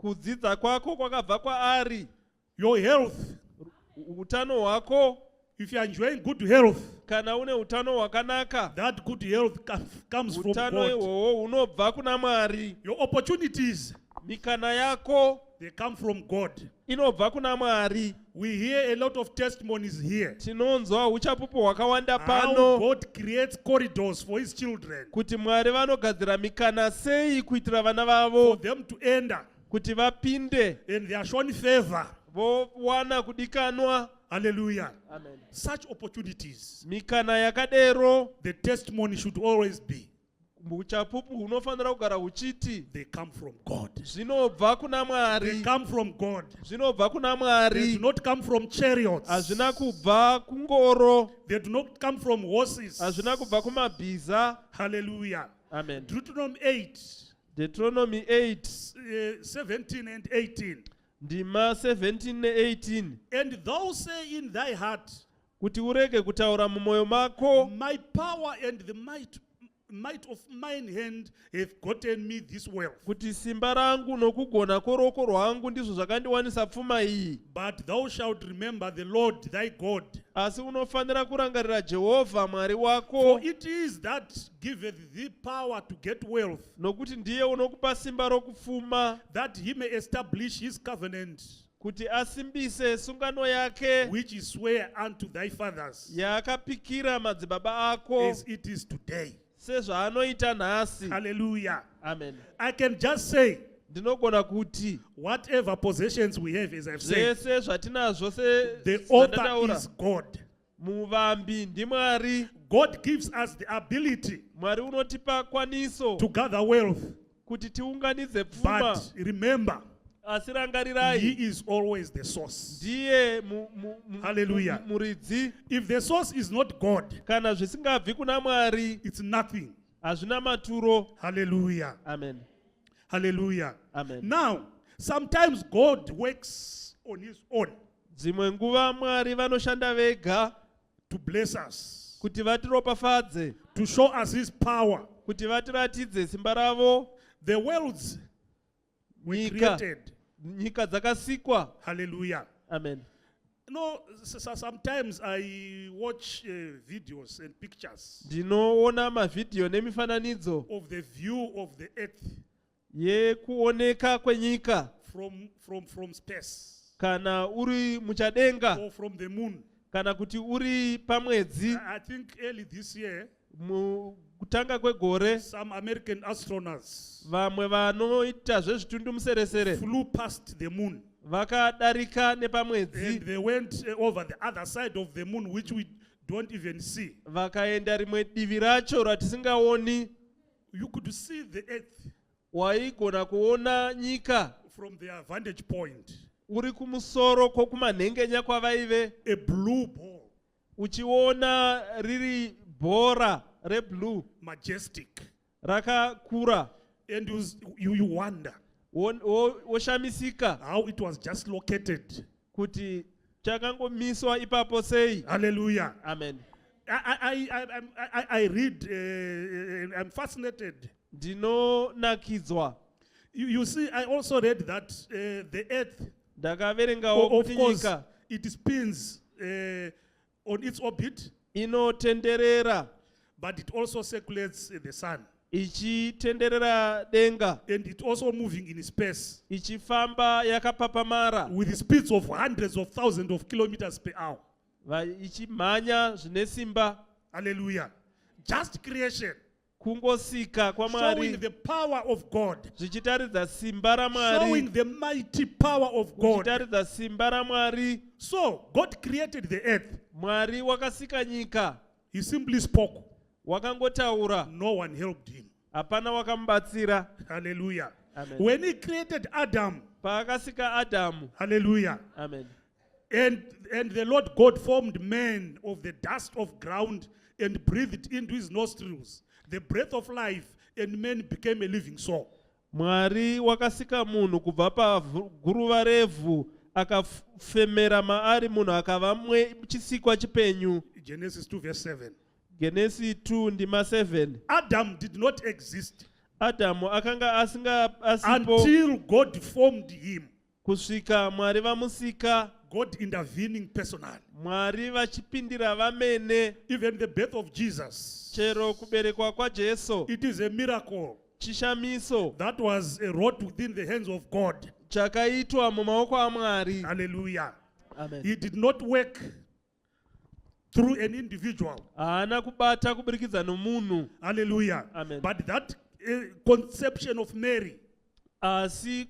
Speaker 4: Kudzidza kwako kwakabva kwaari.
Speaker 3: Your health,
Speaker 4: Utano hwako,
Speaker 3: if you are enjoying good health,
Speaker 4: kana une utano hwakanaka,
Speaker 3: that good health comes from
Speaker 4: utano
Speaker 3: God.
Speaker 4: ihwohwo hunobva kuna Mwari.
Speaker 3: Your opportunities,
Speaker 4: Mikana yako
Speaker 3: they come from God.
Speaker 4: inobva kuna Mwari.
Speaker 3: We hear a lot of testimonies here.
Speaker 4: Tinonzwa uchapupu hwakawanda
Speaker 3: How
Speaker 4: pano
Speaker 3: God creates corridors for his children,
Speaker 4: kuti Mwari vanogadzira mikana sei kuitira vana
Speaker 3: for
Speaker 4: vavo
Speaker 3: them to enter,
Speaker 4: kuti vapinde
Speaker 3: and they are shown favor.
Speaker 4: vowana kudikanwa.
Speaker 3: Hallelujah.
Speaker 4: Amen.
Speaker 3: Such opportunities,
Speaker 4: Mikana yakadero,
Speaker 3: the testimony should always be,
Speaker 4: uchapupu hunofanira kugara huchiti
Speaker 3: they come from God.
Speaker 4: zvinobva kuna
Speaker 3: They
Speaker 4: Mwari.
Speaker 3: come from God.
Speaker 4: Zvinobva kuna
Speaker 3: They
Speaker 4: Mwari.
Speaker 3: do not come from chariots.
Speaker 4: Hazvina kubva kungoro.
Speaker 3: They do not come from horses.
Speaker 4: Hazvina kubva kumabhiza.
Speaker 3: Hallelujah.
Speaker 4: Amen.
Speaker 3: Deuteronomy 8,
Speaker 4: Deuteronomy 8,
Speaker 3: 17 and 18.
Speaker 4: ndima 17 ne-18.
Speaker 3: And thou say in thy heart,
Speaker 4: Kuti urege kutaura mumwoyo mako,
Speaker 3: my power and the might of mine hand have gotten me this wealth.
Speaker 4: kuti simba rangu nokugona kworoko rwangu ndizvo zvakandiwanisa pfuma iyi.
Speaker 3: But thou shalt remember the Lord thy God.
Speaker 4: Asi unofanira kurangarira Jehovha Mwari
Speaker 3: For
Speaker 4: wako,
Speaker 3: it is that giveth thee power to get wealth,
Speaker 4: nokuti ndiye unokupa simba rokufuma,
Speaker 3: that he may establish his covenant,
Speaker 4: kuti asimbise sungano yake
Speaker 3: which he sware unto thy fathers,
Speaker 4: yaakapikira madzibaba ako,
Speaker 3: as it is today.
Speaker 4: sezvaanoita nhasi.
Speaker 3: Hallelujah.
Speaker 4: Amen.
Speaker 3: I can just say,
Speaker 4: Ndinogona kuti
Speaker 3: whatever possessions we have, as I've said,
Speaker 4: zvese zvatinazvo
Speaker 3: the author
Speaker 4: sezvandataura,
Speaker 3: is God.
Speaker 4: muvambi ndimwari.
Speaker 3: God gives us the ability
Speaker 4: Mwari unotipa kwaniso
Speaker 3: to gather wealth.
Speaker 4: kuti tiunganidze pfuma.
Speaker 3: But remember,
Speaker 4: Asi
Speaker 3: he
Speaker 4: rangarirai,
Speaker 3: is always the source.
Speaker 4: ndiye
Speaker 3: Hallelujah.
Speaker 4: muridzi.
Speaker 3: If the source is not God,
Speaker 4: Kana zvisingabvi kuna Mwari,
Speaker 3: it's nothing.
Speaker 4: hazvina maturo.
Speaker 3: Hallelujah.
Speaker 4: Amen.
Speaker 3: Hallelujah.
Speaker 4: Amen.
Speaker 3: Now, sometimes God works on his own
Speaker 4: Dzimwe nguva Mwari vanoshanda vega
Speaker 3: to bless us,
Speaker 4: kuti vatiropafadze,
Speaker 3: to show us his power.
Speaker 4: kuti vatiratidze simba ravo.
Speaker 3: The worlds were
Speaker 4: Nyika,
Speaker 3: created.
Speaker 4: nyika dzakasikwa.
Speaker 3: Hallelujah.
Speaker 4: Amen.
Speaker 3: No, sometimes I watch videos and pictures
Speaker 4: Ndinoona mavhidhiyo nemifananidzo
Speaker 3: of the view of the earth
Speaker 4: yekuoneka kwenyika,
Speaker 3: from space
Speaker 4: kana uri muchadenga,
Speaker 3: or from the moon.
Speaker 4: kana kuti uri pamwedzi.
Speaker 3: I think early this year,
Speaker 4: Kutanga kwegore,
Speaker 3: some American astronauts
Speaker 4: vamwe vanoita zvezvitundumuseresere
Speaker 3: flew past the moon
Speaker 4: vakadarika
Speaker 3: and
Speaker 4: nepamwedzi,
Speaker 3: they went over the other side of the moon, which we don't even see.
Speaker 4: vakaenda rimwe divi racho ratisingaoni.
Speaker 3: You could see the earth
Speaker 4: Waigona kuona nyika
Speaker 3: from their vantage point.
Speaker 4: uri kumusoro kwokumanhengenya kwavaive,
Speaker 3: A blue ball,
Speaker 4: uchiona riri bhora reblue
Speaker 3: majestic.
Speaker 4: rakakura.
Speaker 3: And you wonder
Speaker 4: Woshamisika
Speaker 3: how it was just located.
Speaker 4: kuti chakangomiswa ipapo sei.
Speaker 3: Hallelujah.
Speaker 4: Amen.
Speaker 3: I read, I'm fascinated.
Speaker 4: Ndinonakidzwa.
Speaker 3: You see, I also read that the earth,
Speaker 4: Ndakaverengawo
Speaker 3: of
Speaker 4: kuti
Speaker 3: course,
Speaker 4: nyika
Speaker 3: it spins on its orbit,
Speaker 4: inotenderera
Speaker 3: but it also circulates the sun.
Speaker 4: ichitenderera denga,
Speaker 3: And it also moving in space
Speaker 4: ichifamba yakapapamara,
Speaker 3: with speeds of hundreds of thousands of kilometers per hour.
Speaker 4: ichimhanya zvine simba.
Speaker 3: Hallelujah. Just creation,
Speaker 4: Kungosika
Speaker 3: showing
Speaker 4: kwaMwari,
Speaker 3: the power of God,
Speaker 4: zvichitaridza simba
Speaker 3: showing
Speaker 4: raMwari,
Speaker 3: the mighty power of God.
Speaker 4: zvichitaridza simba raMwari.
Speaker 3: So God created the earth.
Speaker 4: Mwari wakasika nyika,
Speaker 3: He simply spoke.
Speaker 4: wakangotaura,
Speaker 3: No one helped him.
Speaker 4: hapana wakamubatsira.
Speaker 3: Hallelujah.
Speaker 4: Amen.
Speaker 3: When he created Adam,
Speaker 4: Paakasika Adamu.
Speaker 3: hallelujah,
Speaker 4: Amen.
Speaker 3: and the Lord God formed man of the dust of ground and breathed into his nostrils the breath of life, and man became a living soul.
Speaker 4: Mwari wakasika munhu kubva paguruva revhu akafemera maari munhu akava chisikwa chipenyu.
Speaker 3: Genesis 2 verse 7.
Speaker 4: Genesi 2 ndima 7.
Speaker 3: Adam did not exist
Speaker 4: Adamu akanga asipo
Speaker 3: until God formed him,
Speaker 4: kusvika Mwari vamusika,
Speaker 3: God intervening personally.
Speaker 4: Mwari vachipindira vamene.
Speaker 3: Even the birth of Jesus,
Speaker 4: Chero kuberekwa kwaJesu
Speaker 3: it is a miracle
Speaker 4: chishamiso
Speaker 3: that was wrought within the hands of God.
Speaker 4: chakaitwa mumaoko aMwari.
Speaker 3: Hallelujah.
Speaker 4: Amen.
Speaker 3: He did not work through an individual.
Speaker 4: Haana kubata kuburikidza nomunhu.
Speaker 3: Hallelujah.
Speaker 4: Amen.
Speaker 3: But that conception of Mary,
Speaker 4: Asi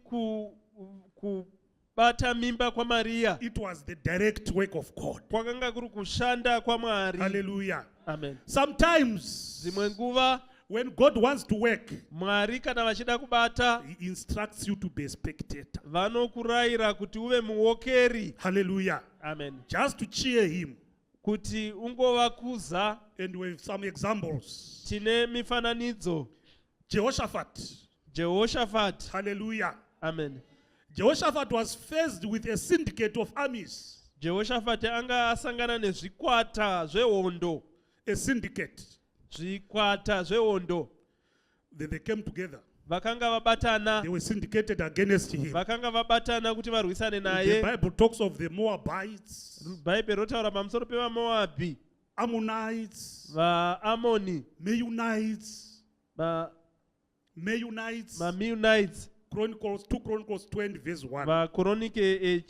Speaker 4: kubata mimba kwa Maria
Speaker 3: it was the direct work of God.
Speaker 4: kwakanga kuri kushanda kwaMwari.
Speaker 3: Hallelujah.
Speaker 4: Amen.
Speaker 3: Sometimes
Speaker 4: Dzimwe nguva
Speaker 3: when God wants to work,
Speaker 4: Mwari kana vachida kubata
Speaker 3: he instructs you to be a spectator.
Speaker 4: vanokurayira kuti uve muokeri.
Speaker 3: Hallelujah.
Speaker 4: Amen.
Speaker 3: Just to cheer him.
Speaker 4: Kuti ungovakuza.
Speaker 3: And we have some examples.
Speaker 4: Tine mifananidzo. Jehoshaphat.
Speaker 3: Hallelujah.
Speaker 4: Amen.
Speaker 3: Jehoshaphat was faced with a syndicate of armies.
Speaker 4: Jehoshaphat anga asangana nezvikwata zvehondo.
Speaker 3: A syndicate.
Speaker 4: Zvikwata zvehondo.
Speaker 3: Then they came together.
Speaker 4: Vakanga vabatana.
Speaker 3: They were syndicated against him.
Speaker 4: Vakanga vabatana kuti varwisane
Speaker 3: The
Speaker 4: naye.
Speaker 3: Bible talks of the Moabites,
Speaker 4: Bhaibheri rotaura pamusoro pevaMoabhi,
Speaker 3: Ammonites,
Speaker 4: vaAmoni,
Speaker 3: Meunites,
Speaker 4: vaMeunites,
Speaker 3: Chronicles 2 Chronicles 20 verse 1.
Speaker 4: vakoronike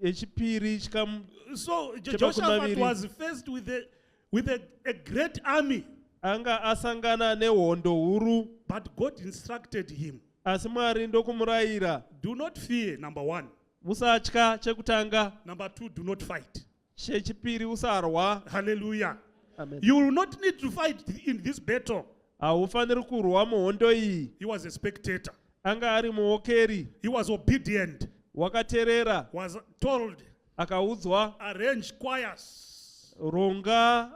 Speaker 4: echipiri chikamu.
Speaker 3: So
Speaker 4: Chapter
Speaker 3: Jehoshaphat
Speaker 4: 12.
Speaker 3: was faced with a great army,
Speaker 4: Anga asangana nehondo huru,
Speaker 3: but God instructed him,
Speaker 4: asi Mwari ndokumurayira.
Speaker 3: do not fear, number 1.
Speaker 4: Usatya chekutanga,
Speaker 3: Number 2, do not fight.
Speaker 4: chechipiri usarwa.
Speaker 3: Hallelujah.
Speaker 4: Amen.
Speaker 3: You will not need to fight in this battle.
Speaker 4: Haufaniri kurwa muhondo iyi.
Speaker 3: He was a spectator.
Speaker 4: Anga ari muokeri,
Speaker 3: He was obedient.
Speaker 4: wakateerera,
Speaker 3: Was told,
Speaker 4: akaudzwa
Speaker 3: arrange choirs.
Speaker 4: ronga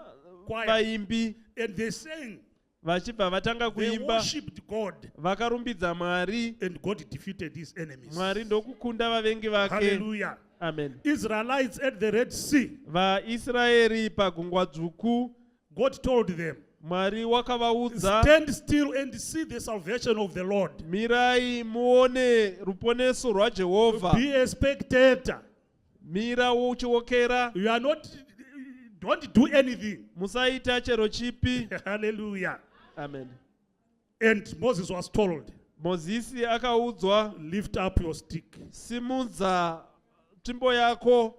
Speaker 3: Choir.
Speaker 4: vaimbi,
Speaker 3: And they sang.
Speaker 4: vachibva vatanga
Speaker 3: They
Speaker 4: kuimba,
Speaker 3: worshipped God.
Speaker 4: vakarumbidza Mwari.
Speaker 3: And God defeated his enemies.
Speaker 4: Mwari ndokukunda vavengi vake.
Speaker 3: Hallelujah.
Speaker 4: Amen.
Speaker 3: Israelites at the Red Sea.
Speaker 4: VaIsraeri pagungwa dzvuku,
Speaker 3: God told them,
Speaker 4: Mwari wakavaudza,
Speaker 3: stand still and see the salvation of the Lord.
Speaker 4: mirai muone ruponeso rwaJehovha.
Speaker 3: Be a spectator.
Speaker 4: Mira uchiokera,
Speaker 3: You are not, don't do anything.
Speaker 4: musaita chero chipi.
Speaker 3: Hallelujah.
Speaker 4: Amen.
Speaker 3: And Moses was told,
Speaker 4: Mozisi akaudzwa,
Speaker 3: lift up your stick.
Speaker 4: simudza tsvimbo yako.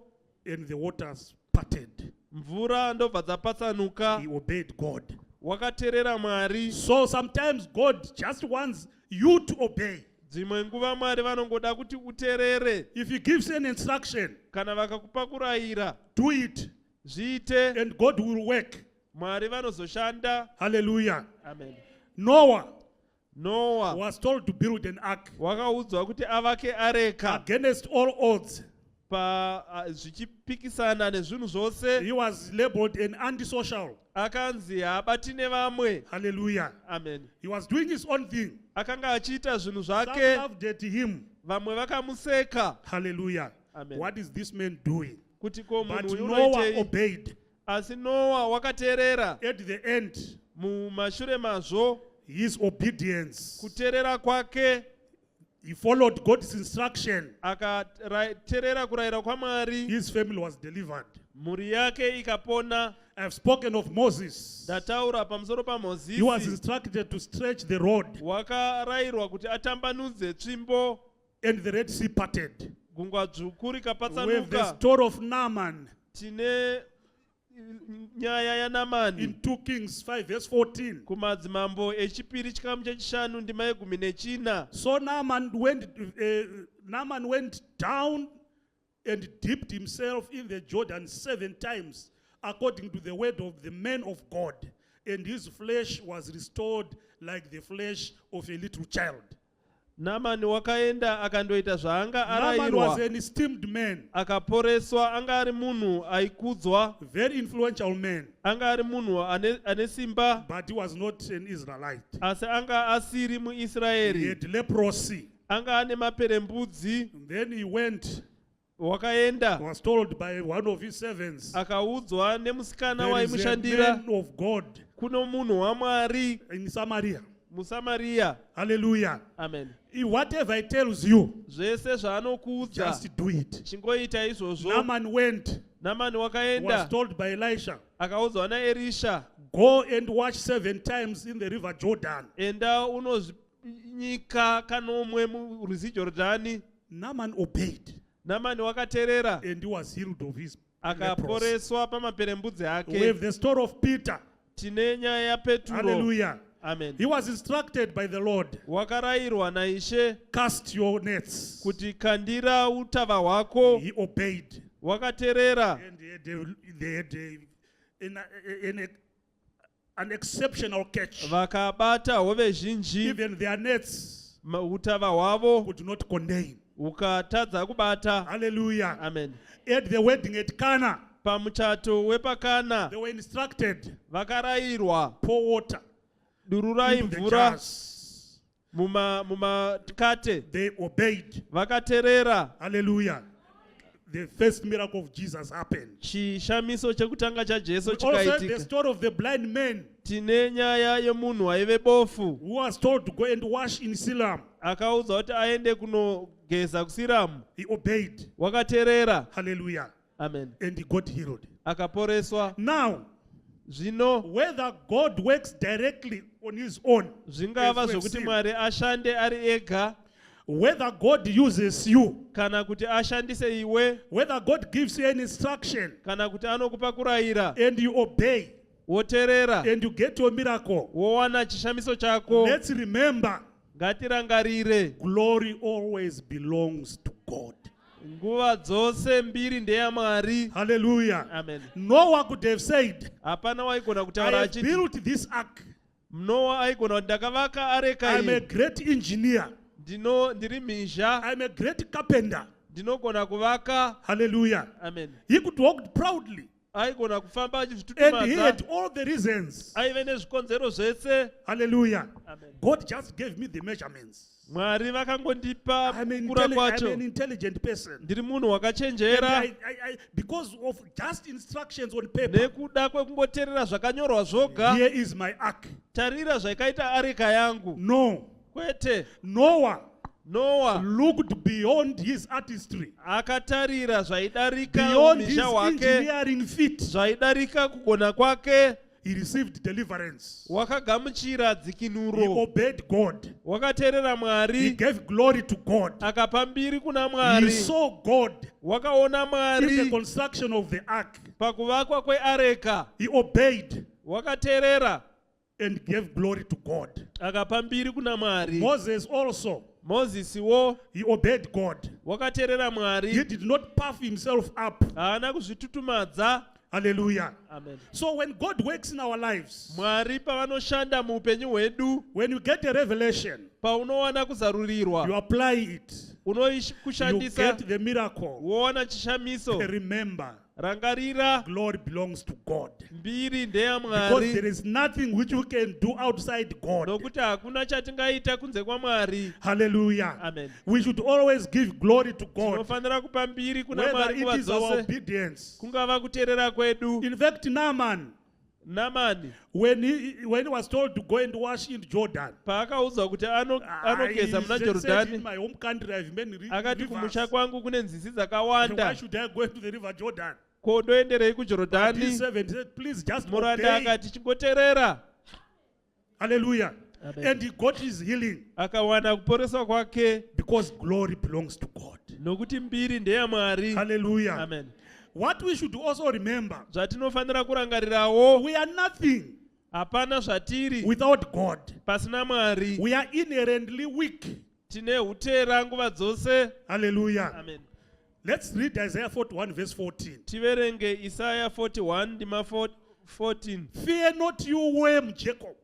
Speaker 3: And the waters parted.
Speaker 4: Mvura ndobva dzapatsanuka.
Speaker 3: He obeyed God.
Speaker 4: Wakateerera Mwari.
Speaker 3: So sometimes God just wants you to obey.
Speaker 4: Dzimwe nguva Mwari vanongoda kuti uteerere.
Speaker 3: If he gives an instruction,
Speaker 4: Kana vakakupa kurayira,
Speaker 3: do it.
Speaker 4: zviite.
Speaker 3: And God will work.
Speaker 4: Mwari vanozoshanda.
Speaker 3: Hallelujah.
Speaker 4: Amen.
Speaker 3: Noah
Speaker 4: Noah
Speaker 3: was told to build an ark
Speaker 4: wakaudzwa kuti avake areka
Speaker 3: against all odds.
Speaker 4: zvichipikisana nezvinhu zvose.
Speaker 3: He was labeled an antisocial.
Speaker 4: Akanzi haabati nevamwe.
Speaker 3: Hallelujah.
Speaker 4: Amen.
Speaker 3: He was doing his own thing.
Speaker 4: Akanga achiita zvinhu
Speaker 3: Some
Speaker 4: zvake,
Speaker 3: laughed at him.
Speaker 4: vamwe vakamuseka.
Speaker 3: Hallelujah.
Speaker 4: Amen.
Speaker 3: What is this man doing?
Speaker 4: Kuti ko
Speaker 3: But
Speaker 4: munhu uyu
Speaker 3: Noah
Speaker 4: unoitei.
Speaker 3: obeyed.
Speaker 4: Asi Noah wakateerera.
Speaker 3: At the end,
Speaker 4: Mumashure mazvo,
Speaker 3: his obedience,
Speaker 4: kuteerera kwake,
Speaker 3: he followed God's instruction.
Speaker 4: akateerera kurayira kwaMwari,
Speaker 3: His family was delivered.
Speaker 4: mhuri yake ikapona.
Speaker 3: I have spoken of Moses.
Speaker 4: Ndataura pamusoro
Speaker 3: He was
Speaker 4: paMozisi.
Speaker 3: instructed to stretch the rod,
Speaker 4: Wakarayirwa kuti atambanudze tsvimbo,
Speaker 3: and the Red Sea parted.
Speaker 4: gungwa dzvuku
Speaker 3: We have the
Speaker 4: rikapatsanuka.
Speaker 3: story of Naaman
Speaker 4: Tine nyaya yaNamani
Speaker 3: in 2 Kings 5 verse 14.
Speaker 4: kumadzimambo echipiri chikamu chechishanu ndima yegumi nechina.
Speaker 3: So Naaman went down and dipped himself in the Jordan 7 times, according to the word of the man of God. and his flesh was restored like the flesh of a little child.
Speaker 4: Namani wakaenda akandoita zvaanga
Speaker 3: Naaman was
Speaker 4: arayirwa
Speaker 3: an esteemed man,
Speaker 4: akaporeswa. Anga ari munhu aikudzwa,
Speaker 3: very influential man,
Speaker 4: anga ari munhu ane simba,
Speaker 3: but he was not an Israelite.
Speaker 4: asi anga asiri
Speaker 3: He
Speaker 4: muIsraeri.
Speaker 3: had leprosy.
Speaker 4: Anga ane maperembudzi.
Speaker 3: And then he went,
Speaker 4: Wakaenda
Speaker 3: was told by one of his servants,
Speaker 4: akaudzwa nemusikana
Speaker 3: there is a
Speaker 4: waimushandira,
Speaker 3: man of God
Speaker 4: kuno munhu waMwari
Speaker 3: in Samaria.
Speaker 4: muSamaria.
Speaker 3: Hallelujah.
Speaker 4: Amen.
Speaker 3: Whatever he tells you,
Speaker 4: Zvese zvaanokuudza
Speaker 3: just do it.
Speaker 4: chingoita izvozvo.
Speaker 3: Naaman went,
Speaker 4: Namani
Speaker 3: was
Speaker 4: wakaenda
Speaker 3: told by Elisha,
Speaker 4: akaudzwa naErisha,
Speaker 3: go and wash 7 times in the river Jordan.
Speaker 4: enda unozvinyika kanomwe murwizi Jorodhani.
Speaker 3: Naaman obeyed,
Speaker 4: Namani wakateerera
Speaker 3: and he was healed of his leprosy.
Speaker 4: akaporeswa pamaperembudzi
Speaker 3: We
Speaker 4: ake.
Speaker 3: have the story of Peter.
Speaker 4: Tine nyaya yaPeturo.
Speaker 3: Hallelujah.
Speaker 4: Amen.
Speaker 3: He was instructed by the Lord,
Speaker 4: Wakarayirwa naIshe
Speaker 3: cast your nets.
Speaker 4: kuti kandira utava hwako.
Speaker 3: He obeyed.
Speaker 4: Wakateerera
Speaker 3: And they had an exceptional catch.
Speaker 4: vakabata hove zhinji.
Speaker 3: Even their nets
Speaker 4: Utava hwavo
Speaker 3: could not contain.
Speaker 4: hukatadza kubata.
Speaker 3: Hallelujah.
Speaker 4: Amen.
Speaker 3: At the wedding at Cana,
Speaker 4: Pamuchato wepaKana
Speaker 3: they were instructed,
Speaker 4: vakarayirwa,
Speaker 3: pour water
Speaker 4: dururai
Speaker 3: into the
Speaker 4: mvura
Speaker 3: jars.
Speaker 4: mumakate.
Speaker 3: They obeyed.
Speaker 4: Vakateerera.
Speaker 3: Hallelujah. The first miracle of Jesus happened.
Speaker 4: Chishamiso chekutanga chaJesu
Speaker 3: Also, the
Speaker 4: chikaitika.
Speaker 3: story of the blind man
Speaker 4: Tine nyaya yemunhu aive bofu
Speaker 3: who was told to go and wash in Siloam.
Speaker 4: akaudzwa kuti aende kunogeza kuSiramu.
Speaker 3: He obeyed.
Speaker 4: Wakateerera.
Speaker 3: Hallelujah.
Speaker 4: Amen.
Speaker 3: And he got healed.
Speaker 4: Akaporeswa.
Speaker 3: Now,
Speaker 4: Zvino
Speaker 3: whether God works directly on his own,
Speaker 4: zvingava
Speaker 3: as we have
Speaker 4: zvokuti
Speaker 3: seen,
Speaker 4: Mwari ashande ari ega,
Speaker 3: whether God uses you,
Speaker 4: kana kuti ashandise iwe,
Speaker 3: whether God gives you an instruction
Speaker 4: kana kuti anokupa kurayira
Speaker 3: and you obey
Speaker 4: woteerera
Speaker 3: and you get your miracle,
Speaker 4: wowana chishamiso chako.
Speaker 3: let's remember,
Speaker 4: Ngatirangarire
Speaker 3: glory always belongs to God.
Speaker 4: nguva dzose mbiri ndeyaMwari.
Speaker 3: Hallelujah.
Speaker 4: Amen.
Speaker 3: Noah could have said,
Speaker 4: Hapana waigona
Speaker 3: I
Speaker 4: kutaura
Speaker 3: have
Speaker 4: achiti
Speaker 3: built this ark.
Speaker 4: Noa aigona kuti ndakavaka areka
Speaker 3: I'm a
Speaker 4: iyi,
Speaker 3: great engineer.
Speaker 4: ndiri mhizha,
Speaker 3: I'm a great carpenter.
Speaker 4: ndinogona kuvaka.
Speaker 3: Hallelujah.
Speaker 4: Amen.
Speaker 3: He could walk proudly.
Speaker 4: Aigona kufamba
Speaker 3: And he
Speaker 4: achizvitutumadza,
Speaker 3: had all the reasons.
Speaker 4: aive nezvikonzero zvese.
Speaker 3: Hallelujah.
Speaker 4: Amen.
Speaker 3: God just gave me the measurements.
Speaker 4: Mwari vakangondipa
Speaker 3: I'm
Speaker 4: kukura
Speaker 3: an
Speaker 4: kwacho.
Speaker 3: intelligent person.
Speaker 4: Ndiri munhu
Speaker 3: And
Speaker 4: wakachenjera,
Speaker 3: because of just instructions on paper,
Speaker 4: nekuda kwekungoteerera zvakanyorwa zvoga.
Speaker 3: here is my ark.
Speaker 4: Tarira zvaikaita areka yangu.
Speaker 3: No.
Speaker 4: Kwete,
Speaker 3: Noah
Speaker 4: Noa
Speaker 3: looked beyond his artistry,
Speaker 4: akatarira zvaidarika
Speaker 3: beyond his
Speaker 4: umhizha hwake,
Speaker 3: engineering feat.
Speaker 4: zvaidarika kugona kwake.
Speaker 3: He received deliverance.
Speaker 4: Wakagamuchira
Speaker 3: He
Speaker 4: dzikinuro.
Speaker 3: obeyed God.
Speaker 4: Wakateerera
Speaker 3: He
Speaker 4: Mwari,
Speaker 3: gave glory to God.
Speaker 4: akapa mbiri kuna
Speaker 3: He
Speaker 4: Mwari.
Speaker 3: saw God
Speaker 4: Wakaona
Speaker 3: in the
Speaker 4: Mwari
Speaker 3: construction of the ark.
Speaker 4: pakuvakwa kweareka.
Speaker 3: He obeyed
Speaker 4: Wakateerera
Speaker 3: and gave glory to God.
Speaker 4: akapa mbiri kuna Mwari.
Speaker 3: Moses also,
Speaker 4: Mozisiwo
Speaker 3: he obeyed God.
Speaker 4: wakateerera
Speaker 3: He
Speaker 4: Mwari,
Speaker 3: did not puff himself up.
Speaker 4: haana kuzvitutumadza.
Speaker 3: Hallelujah.
Speaker 4: Amen.
Speaker 3: So when God works in our lives,
Speaker 4: Mwari pavanoshanda muupenyu hwedu,
Speaker 3: when you get a revelation,
Speaker 4: paunowana
Speaker 3: you
Speaker 4: kuzarurirwa,
Speaker 3: apply it, you
Speaker 4: unokushandisa,
Speaker 3: get the miracle.
Speaker 4: woona chishamiso.
Speaker 3: Remember,
Speaker 4: Rangarira,
Speaker 3: glory belongs to God.
Speaker 4: mbiri
Speaker 3: Because there
Speaker 4: ndeyaMwari,
Speaker 3: is nothing which we can do outside God.
Speaker 4: nokuti hakuna chatingaita kunze kwaMwari.
Speaker 3: Hallelujah.
Speaker 4: Amen.
Speaker 3: We should always give glory to God,
Speaker 4: Tinofanira kupa mbiri kuna
Speaker 3: whether
Speaker 4: Mwari nguva
Speaker 3: it is our
Speaker 4: dzose,
Speaker 3: obedience.
Speaker 4: kungava kuteerera kwedu.
Speaker 3: In fact, Naaman,
Speaker 4: Namani
Speaker 3: when he was told to go and wash in Jordan,
Speaker 4: paakaudzwa kuti anogeza muna
Speaker 3: said, in
Speaker 4: Jorodhani,
Speaker 3: my home country I've many
Speaker 4: akati kumusha
Speaker 3: rivers.
Speaker 4: kwangu kune nzizi
Speaker 3: Why
Speaker 4: dzakawanda,
Speaker 3: should I go into the river Jordan?
Speaker 4: ko ndoenderei
Speaker 3: But his
Speaker 4: kuJorodhani?
Speaker 3: servant said, please just
Speaker 4: Muranda
Speaker 3: obey.
Speaker 4: akati chingoteerera.
Speaker 3: Hallelujah.
Speaker 4: Amen.
Speaker 3: And he got his healing
Speaker 4: Akawana kuporeswa kwake,
Speaker 3: because glory belongs to God.
Speaker 4: nokuti mbiri ndeyaMwari.
Speaker 3: Hallelujah.
Speaker 4: Amen.
Speaker 3: What we should also remember,
Speaker 4: Zvatinofanira kurangarirawo,
Speaker 3: we are nothing
Speaker 4: hapana zvatiri
Speaker 3: without God.
Speaker 4: pasina Mwari.
Speaker 3: We are inherently weak.
Speaker 4: Tine hutera nguva dzose.
Speaker 3: Hallelujah.
Speaker 4: Amen.
Speaker 3: Let's read Isaiah 41 verse 14.
Speaker 4: Tiverenge Isaya 41 ndima 14.
Speaker 3: Fear not, you worm Jacob,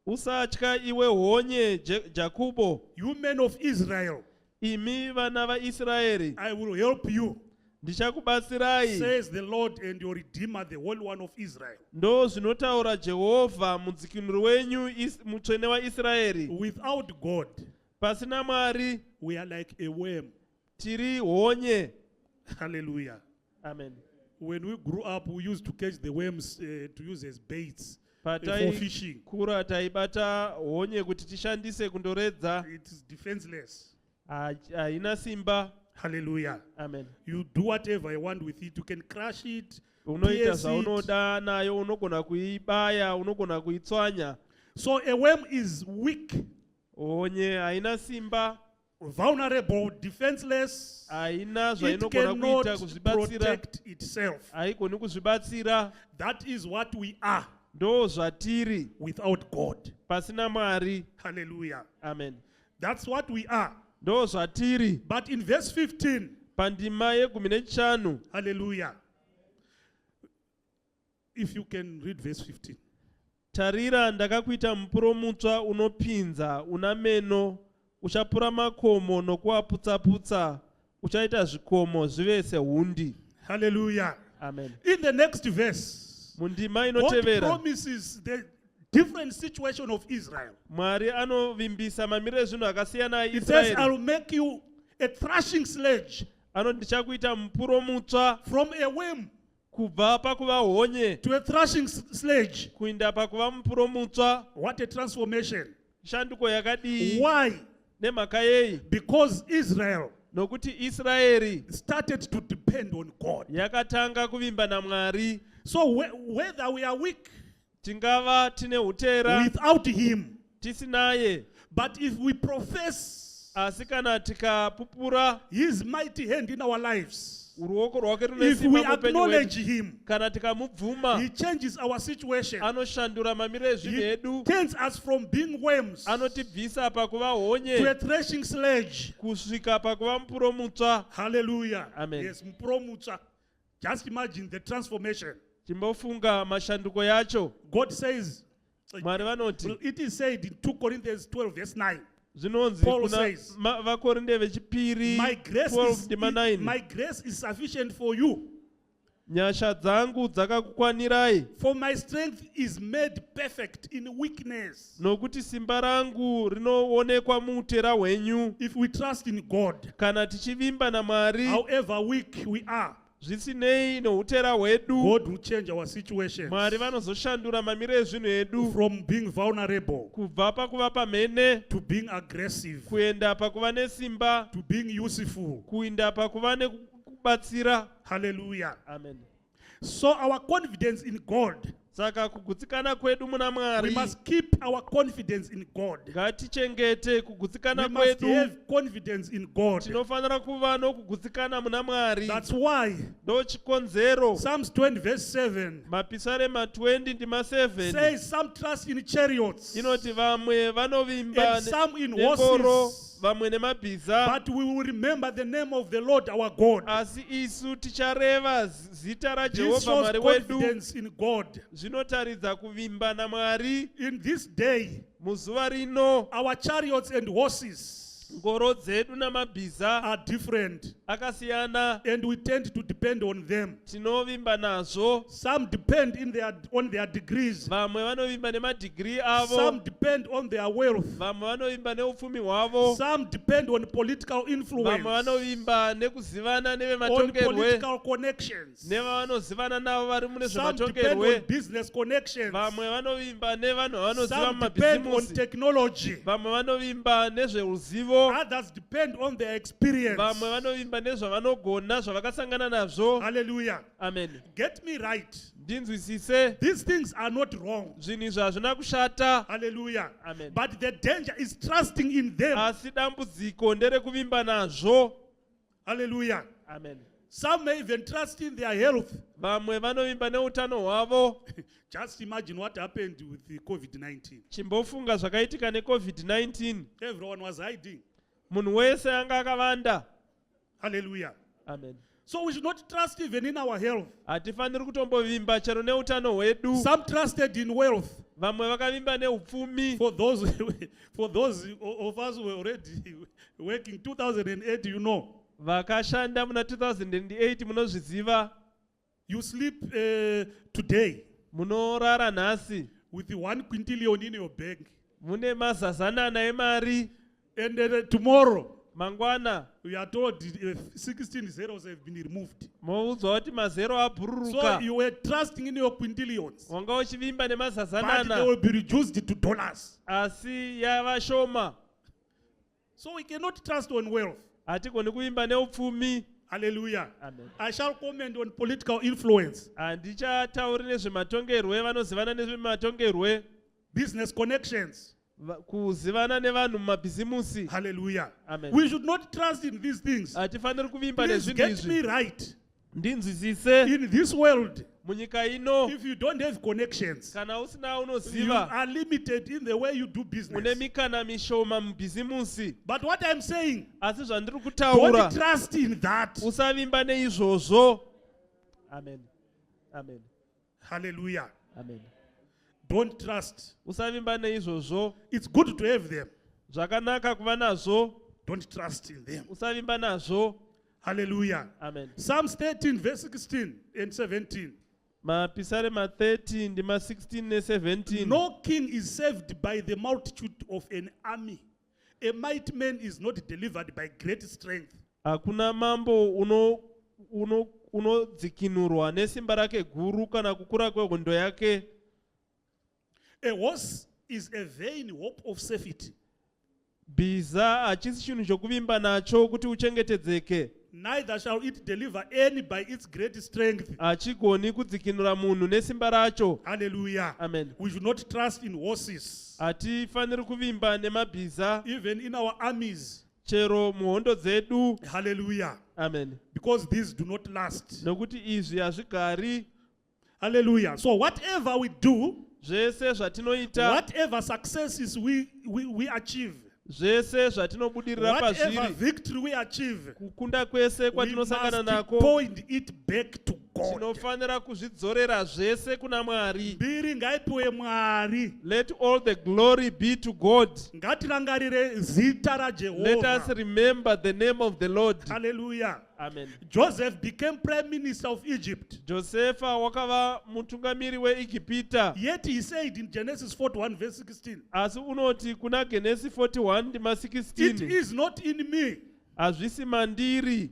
Speaker 4: Usatya iwe honye Jakubo,
Speaker 3: you men of Israel.
Speaker 4: imi vana vaIsraeri,
Speaker 3: I will help you,
Speaker 4: ndichakubatsirai.
Speaker 3: says the Lord and your Redeemer, the Holy One of Israel.
Speaker 4: Ndo zvinotaura Jehovha, mudzikinuri wenyu, mutsvene waIsraeri.
Speaker 3: Without God,
Speaker 4: Pasina Mwari
Speaker 3: we are like a worm.
Speaker 4: tiri honye.
Speaker 3: Hallelujah.
Speaker 4: Amen.
Speaker 3: When we grew up, we used to catch the worms to use as baits for fishing.
Speaker 4: Pataikura taibata honye kuti tishandise kundoredza.
Speaker 3: It is defenseless.
Speaker 4: Haina simba.
Speaker 3: Hallelujah.
Speaker 4: Amen.
Speaker 3: You do whatever you want with it. You can crush it,
Speaker 4: Unoita
Speaker 3: pierce it.
Speaker 4: zvaunoda nayo, unogona kuibaya, unogona kuitswanya.
Speaker 3: So a worm is weak,
Speaker 4: Honye haina simba,
Speaker 3: vulnerable, defenseless.
Speaker 4: haina
Speaker 3: It
Speaker 4: zvainogona kuita
Speaker 3: cannot
Speaker 4: kuzvibatsira,
Speaker 3: protect itself.
Speaker 4: haigoni kuzvibatsira.
Speaker 3: That is what we are
Speaker 4: Ndo zvatiri
Speaker 3: without God.
Speaker 4: pasina Mwari.
Speaker 3: Hallelujah.
Speaker 4: Amen.
Speaker 3: That's what we are.
Speaker 4: Ndo zvatiri.
Speaker 3: But in verse 15,
Speaker 4: Pandima ye15.
Speaker 3: hallelujah. If you can read verse 15.
Speaker 4: Tarira, ndakakuita mupuro mutsva unopinza, una meno, uchapura makomo nokuaputsa-putsa, uchaita zvikomo zvive sehundi.
Speaker 3: Hallelujah.
Speaker 4: Amen.
Speaker 3: In the next verse,
Speaker 4: Mundima
Speaker 3: God
Speaker 4: inotevera,
Speaker 3: promises the different situation of Israel.
Speaker 4: Mwari anovimbisa mamiriro ezvinhu akasiyana
Speaker 3: It says,
Speaker 4: aIsraeri.
Speaker 3: I'll make you a thrashing sledge
Speaker 4: Anoti ndichakuita mupuro mutsva
Speaker 3: from a worm
Speaker 4: kubva pakuva honye
Speaker 3: to a thrashing sledge.
Speaker 4: kuinda pakuva mupuro mutsva.
Speaker 3: What a transformation.
Speaker 4: Shanduko yakadii.
Speaker 3: Why?
Speaker 4: Nemhaka yei?
Speaker 3: Because Israel
Speaker 4: Nokuti Israeri
Speaker 3: started to depend on God.
Speaker 4: yakatanga kuvimba naMwari.
Speaker 3: So whether we are weak
Speaker 4: Tingava tine utera
Speaker 3: without Him,
Speaker 4: tisinaye,
Speaker 3: but if we profess
Speaker 4: asi kana tikapupura
Speaker 3: His mighty hand in our lives,
Speaker 4: ruoko rwake rune
Speaker 3: if we
Speaker 4: simba muupenyu
Speaker 3: acknowledge
Speaker 4: hwedu,
Speaker 3: Him,
Speaker 4: kana tikamubvuma,
Speaker 3: He changes our situation.
Speaker 4: anoshandura mamiriro ezvinhu
Speaker 3: He
Speaker 4: edu,
Speaker 3: turns us from being worms
Speaker 4: anotibvisa pakuva
Speaker 3: to
Speaker 4: honye
Speaker 3: a threshing sledge.
Speaker 4: kusvika pakuva mupuro mutsva.
Speaker 3: Hallelujah.
Speaker 4: Amen.
Speaker 3: Yes, mpromucha. Just imagine the transformation.
Speaker 4: Timbofunga mashanduko yacho.
Speaker 3: God says,
Speaker 4: Mwari vanoti,
Speaker 3: well, it is said in 2 Corinthians 12 verse 9,
Speaker 4: zvinonzi
Speaker 3: Paul
Speaker 4: kuna
Speaker 3: says,
Speaker 4: vakorinde vechipiri
Speaker 3: my grace,
Speaker 4: 12:9,
Speaker 3: my grace is sufficient for you,
Speaker 4: nyasha dzangu dzakakukwanirai,
Speaker 3: for my strength is made perfect in weakness.
Speaker 4: nokuti simba rangu rinoonekwa muutera hwenyu.
Speaker 3: If we trust in God,
Speaker 4: Kana tichivimba naMwari,
Speaker 3: however weak we are,
Speaker 4: zvisinei noutera hwedu,
Speaker 3: God will change our situation
Speaker 4: Mwari vanozoshandura mamiriro ezvinhu edu
Speaker 3: from being vulnerable
Speaker 4: kubva pakuva pamhene
Speaker 3: to being aggressive,
Speaker 4: kuenda pakuva nesimba,
Speaker 3: to being useful.
Speaker 4: kuinda pakuva nekubatsira.
Speaker 3: Hallelujah.
Speaker 4: Amen.
Speaker 3: So our confidence in God,
Speaker 4: Saka kugutsikana kwedu muna
Speaker 3: we
Speaker 4: Mwari,
Speaker 3: must keep our confidence in God.
Speaker 4: ngatichengete kugutsikana
Speaker 3: We must
Speaker 4: kwedu.
Speaker 3: have confidence in God.
Speaker 4: Tinofanira kuva nokugutsikana muna Mwari.
Speaker 3: That's why
Speaker 4: Ndo chikonzero.
Speaker 3: Psalms 20 verse 7
Speaker 4: Mapisarema 20 ndima 7
Speaker 3: says some trust in chariots
Speaker 4: inoti vamwe vanovimba
Speaker 3: and some in
Speaker 4: nengoro,
Speaker 3: horses,
Speaker 4: vamwe nemabhiza,
Speaker 3: but we will remember the name of the Lord our God.
Speaker 4: asi isu tichareva zita
Speaker 3: This
Speaker 4: raJehovha
Speaker 3: shows
Speaker 4: Mwari wedu.
Speaker 3: confidence in God.
Speaker 4: Zvinotaridza kuvimba naMwari.
Speaker 3: In this day,
Speaker 4: Muzuva rino
Speaker 3: our chariots and horses
Speaker 4: ngoro dzedu namabhiza
Speaker 3: are different,
Speaker 4: akasiyana,
Speaker 3: and we tend to depend on them.
Speaker 4: tinovimba nazvo.
Speaker 3: Some depend on their degrees.
Speaker 4: Vamwe vanovimba nemadhigiri
Speaker 3: Some
Speaker 4: avo,
Speaker 3: depend on their wealth.
Speaker 4: vamwe vanovimba neupfumi hwavo,
Speaker 3: Some depend on political
Speaker 4: vamwe
Speaker 3: influence,
Speaker 4: vanovimba nekuzivana
Speaker 3: on
Speaker 4: nevematongerwe,
Speaker 3: political connections.
Speaker 4: nevavanozivana navo vari mune
Speaker 3: Some depend
Speaker 4: zvematongerwe,
Speaker 3: on business connections.
Speaker 4: vamwe vanovimba nevanhu vanoziva
Speaker 3: Some depend on
Speaker 4: mumabhizimusi,
Speaker 3: technology.
Speaker 4: vamwe vanovimba nezveruzivo,
Speaker 3: Others depend on their experience.
Speaker 4: vamwe vanovimba nezvavanogona zvavakasangana nazvo.
Speaker 3: Hallelujah.
Speaker 4: Amen.
Speaker 3: Get me right.
Speaker 4: Ndinzwisise,
Speaker 3: These things are not wrong.
Speaker 4: zvinhu izvi hazvina kushata.
Speaker 3: Hallelujah.
Speaker 4: Amen.
Speaker 3: But the danger is trusting in them.
Speaker 4: Asi dambudziko nderekuvimba nazvo.
Speaker 3: Hallelujah.
Speaker 4: Amen.
Speaker 3: Some may even trust in their health.
Speaker 4: Vamwe vanovimba neutano hwavo.
Speaker 3: Just imagine what happened with the COVID-19.
Speaker 4: Chimbofunga zvakaitika neCovid-19.
Speaker 3: Everyone was hiding.
Speaker 4: Munhu wese anga akavanda.
Speaker 3: Hallelujah.
Speaker 4: Amen.
Speaker 3: So we should not trust even in our health.
Speaker 4: hatifaniri kutombovimba chero neutano hwedu.
Speaker 3: Some trusted in wealth.
Speaker 4: Vamwe vakavimba neupfumi.
Speaker 3: For those of us who were already working 2008, you know,
Speaker 4: Vakashanda muna 2008 munozviziva.
Speaker 3: you sleep today
Speaker 4: Munorara nhasi.
Speaker 3: with 1 quintillion in your bank.
Speaker 4: Mune mazazanana emari.
Speaker 3: And tomorrow,
Speaker 4: Mangwana.
Speaker 3: we are told 16 zeros have been removed.
Speaker 4: Moudzwa kuti mazero
Speaker 3: So
Speaker 4: abhururuka.
Speaker 3: you were trusting in your quintillions,
Speaker 4: Wanga uchivimba
Speaker 3: but they
Speaker 4: nemazazanana.
Speaker 3: will be reduced to dollars.
Speaker 4: Asi yava shoma.
Speaker 3: So we cannot trust on wealth.
Speaker 4: Hatigoni kuvimba neupfumi.
Speaker 3: Hallelujah.
Speaker 4: Amen.
Speaker 3: I shall comment on political influence,
Speaker 4: Handichatauri nezvematongerwe, vanozivana nezvematongerwe,
Speaker 3: business connections.
Speaker 4: kuzivana nevanhu mumabhizimusi.
Speaker 3: Hallelujah.
Speaker 4: Amen.
Speaker 3: We should not trust in these things.
Speaker 4: Hatifaniri kuvimba
Speaker 3: Please
Speaker 4: nezvinhu
Speaker 3: get me
Speaker 4: izvi.
Speaker 3: right.
Speaker 4: Ndinzwisise.
Speaker 3: In this world,
Speaker 4: Munyika ino,
Speaker 3: if you don't have connections,
Speaker 4: kana usina
Speaker 3: you
Speaker 4: unoziva,
Speaker 3: are limited in the way you do
Speaker 4: une
Speaker 3: business.
Speaker 4: mikana mishoma mubhizimusi.
Speaker 3: But what I'm saying,
Speaker 4: Asi zvandiri kutaura,
Speaker 3: don't trust in that.
Speaker 4: usavimba neizvozvo. Amen. Amen.
Speaker 3: Hallelujah.
Speaker 4: Amen.
Speaker 3: Don't trust.
Speaker 4: Usavimba neizvozvo.
Speaker 3: It's good to have them.
Speaker 4: Zvakanaka kuva nazvo.
Speaker 3: Don't trust in them.
Speaker 4: Usavimba nazvo.
Speaker 3: Hallelujah.
Speaker 4: Amen.
Speaker 3: Psalms 13, verse 16 and 17.
Speaker 4: Mapisarema 13 ndima 16 ne-17.
Speaker 3: No king is saved by the multitude of an army. A mighty man is not delivered by great strength.
Speaker 4: Hakuna mambo unodzikinurwa nesimba rake guru kana kukura kwehondo yake.
Speaker 3: A horse is a vain hope of safety.
Speaker 4: Bhiza hachisi chinhu chokuvimba nacho kuti uchengetedzeke.
Speaker 3: Neither shall it deliver any by its great strength.
Speaker 4: Hachigoni kudzikinura munhu nesimba racho.
Speaker 3: Hallelujah.
Speaker 4: Amen.
Speaker 3: We should not trust in horses.
Speaker 4: Hatifaniri kuvimba nemabhiza
Speaker 3: Even in our armies.
Speaker 4: chero muhondo dzedu.
Speaker 3: Hallelujah.
Speaker 4: Amen.
Speaker 3: Because these do not last.
Speaker 4: Nokuti izvi hazvigari.
Speaker 3: Hallelujah. So whatever we do,
Speaker 4: Zvese zvatinoita,
Speaker 3: whatever successes we achieve,
Speaker 4: zvese zvatinobudirira
Speaker 3: whatever
Speaker 4: pazviri,
Speaker 3: victory we achieve,
Speaker 4: kukunda kwese
Speaker 3: we
Speaker 4: kwatinosangana
Speaker 3: must
Speaker 4: nako,
Speaker 3: point it back to God.
Speaker 4: tinofanira kuzvidzorera zvese kuna Mwari.
Speaker 3: Mbiri ngaipiwe Mwari.
Speaker 4: Let all the glory be to God.
Speaker 3: Ngatirangarire zita
Speaker 4: Let us
Speaker 3: raJehovah.
Speaker 4: remember the name of the Lord.
Speaker 3: Hallelujah.
Speaker 4: Amen.
Speaker 3: Joseph became prime minister of Egypt.
Speaker 4: Josefa wakava mutungamiri weIgipita.
Speaker 3: Yet he said in Genesis 41 verse 16,
Speaker 4: Asi unoti kuna Genesi 41 ndima
Speaker 3: it
Speaker 4: 16.
Speaker 3: is not in me.
Speaker 4: Hazvisi mandiri.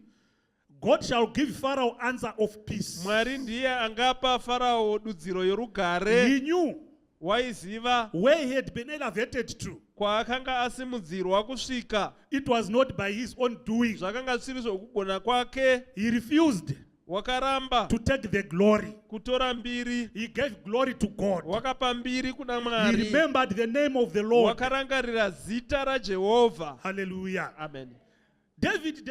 Speaker 3: God shall give Pharaoh answer of peace.
Speaker 4: Mwari ndiye angapa Farao dudziro yorugare.
Speaker 3: He knew
Speaker 4: Waiziva
Speaker 3: where he had been elevated to.
Speaker 4: kwaakanga asimudzirwa kusvika.
Speaker 3: It was not by his own doing.
Speaker 4: Zvakanga zvisiri zvokugona kwake.
Speaker 3: He refused
Speaker 4: Wakaramba
Speaker 3: to take the glory.
Speaker 4: kutora mbiri.
Speaker 3: He gave glory to God.
Speaker 4: Wakapa mbiri kuna
Speaker 3: He
Speaker 4: Mwari.
Speaker 3: remembered the name of the Lord.
Speaker 4: Wakarangarira zita raJehovha.
Speaker 3: Hallelujah.
Speaker 4: Amen.
Speaker 3: David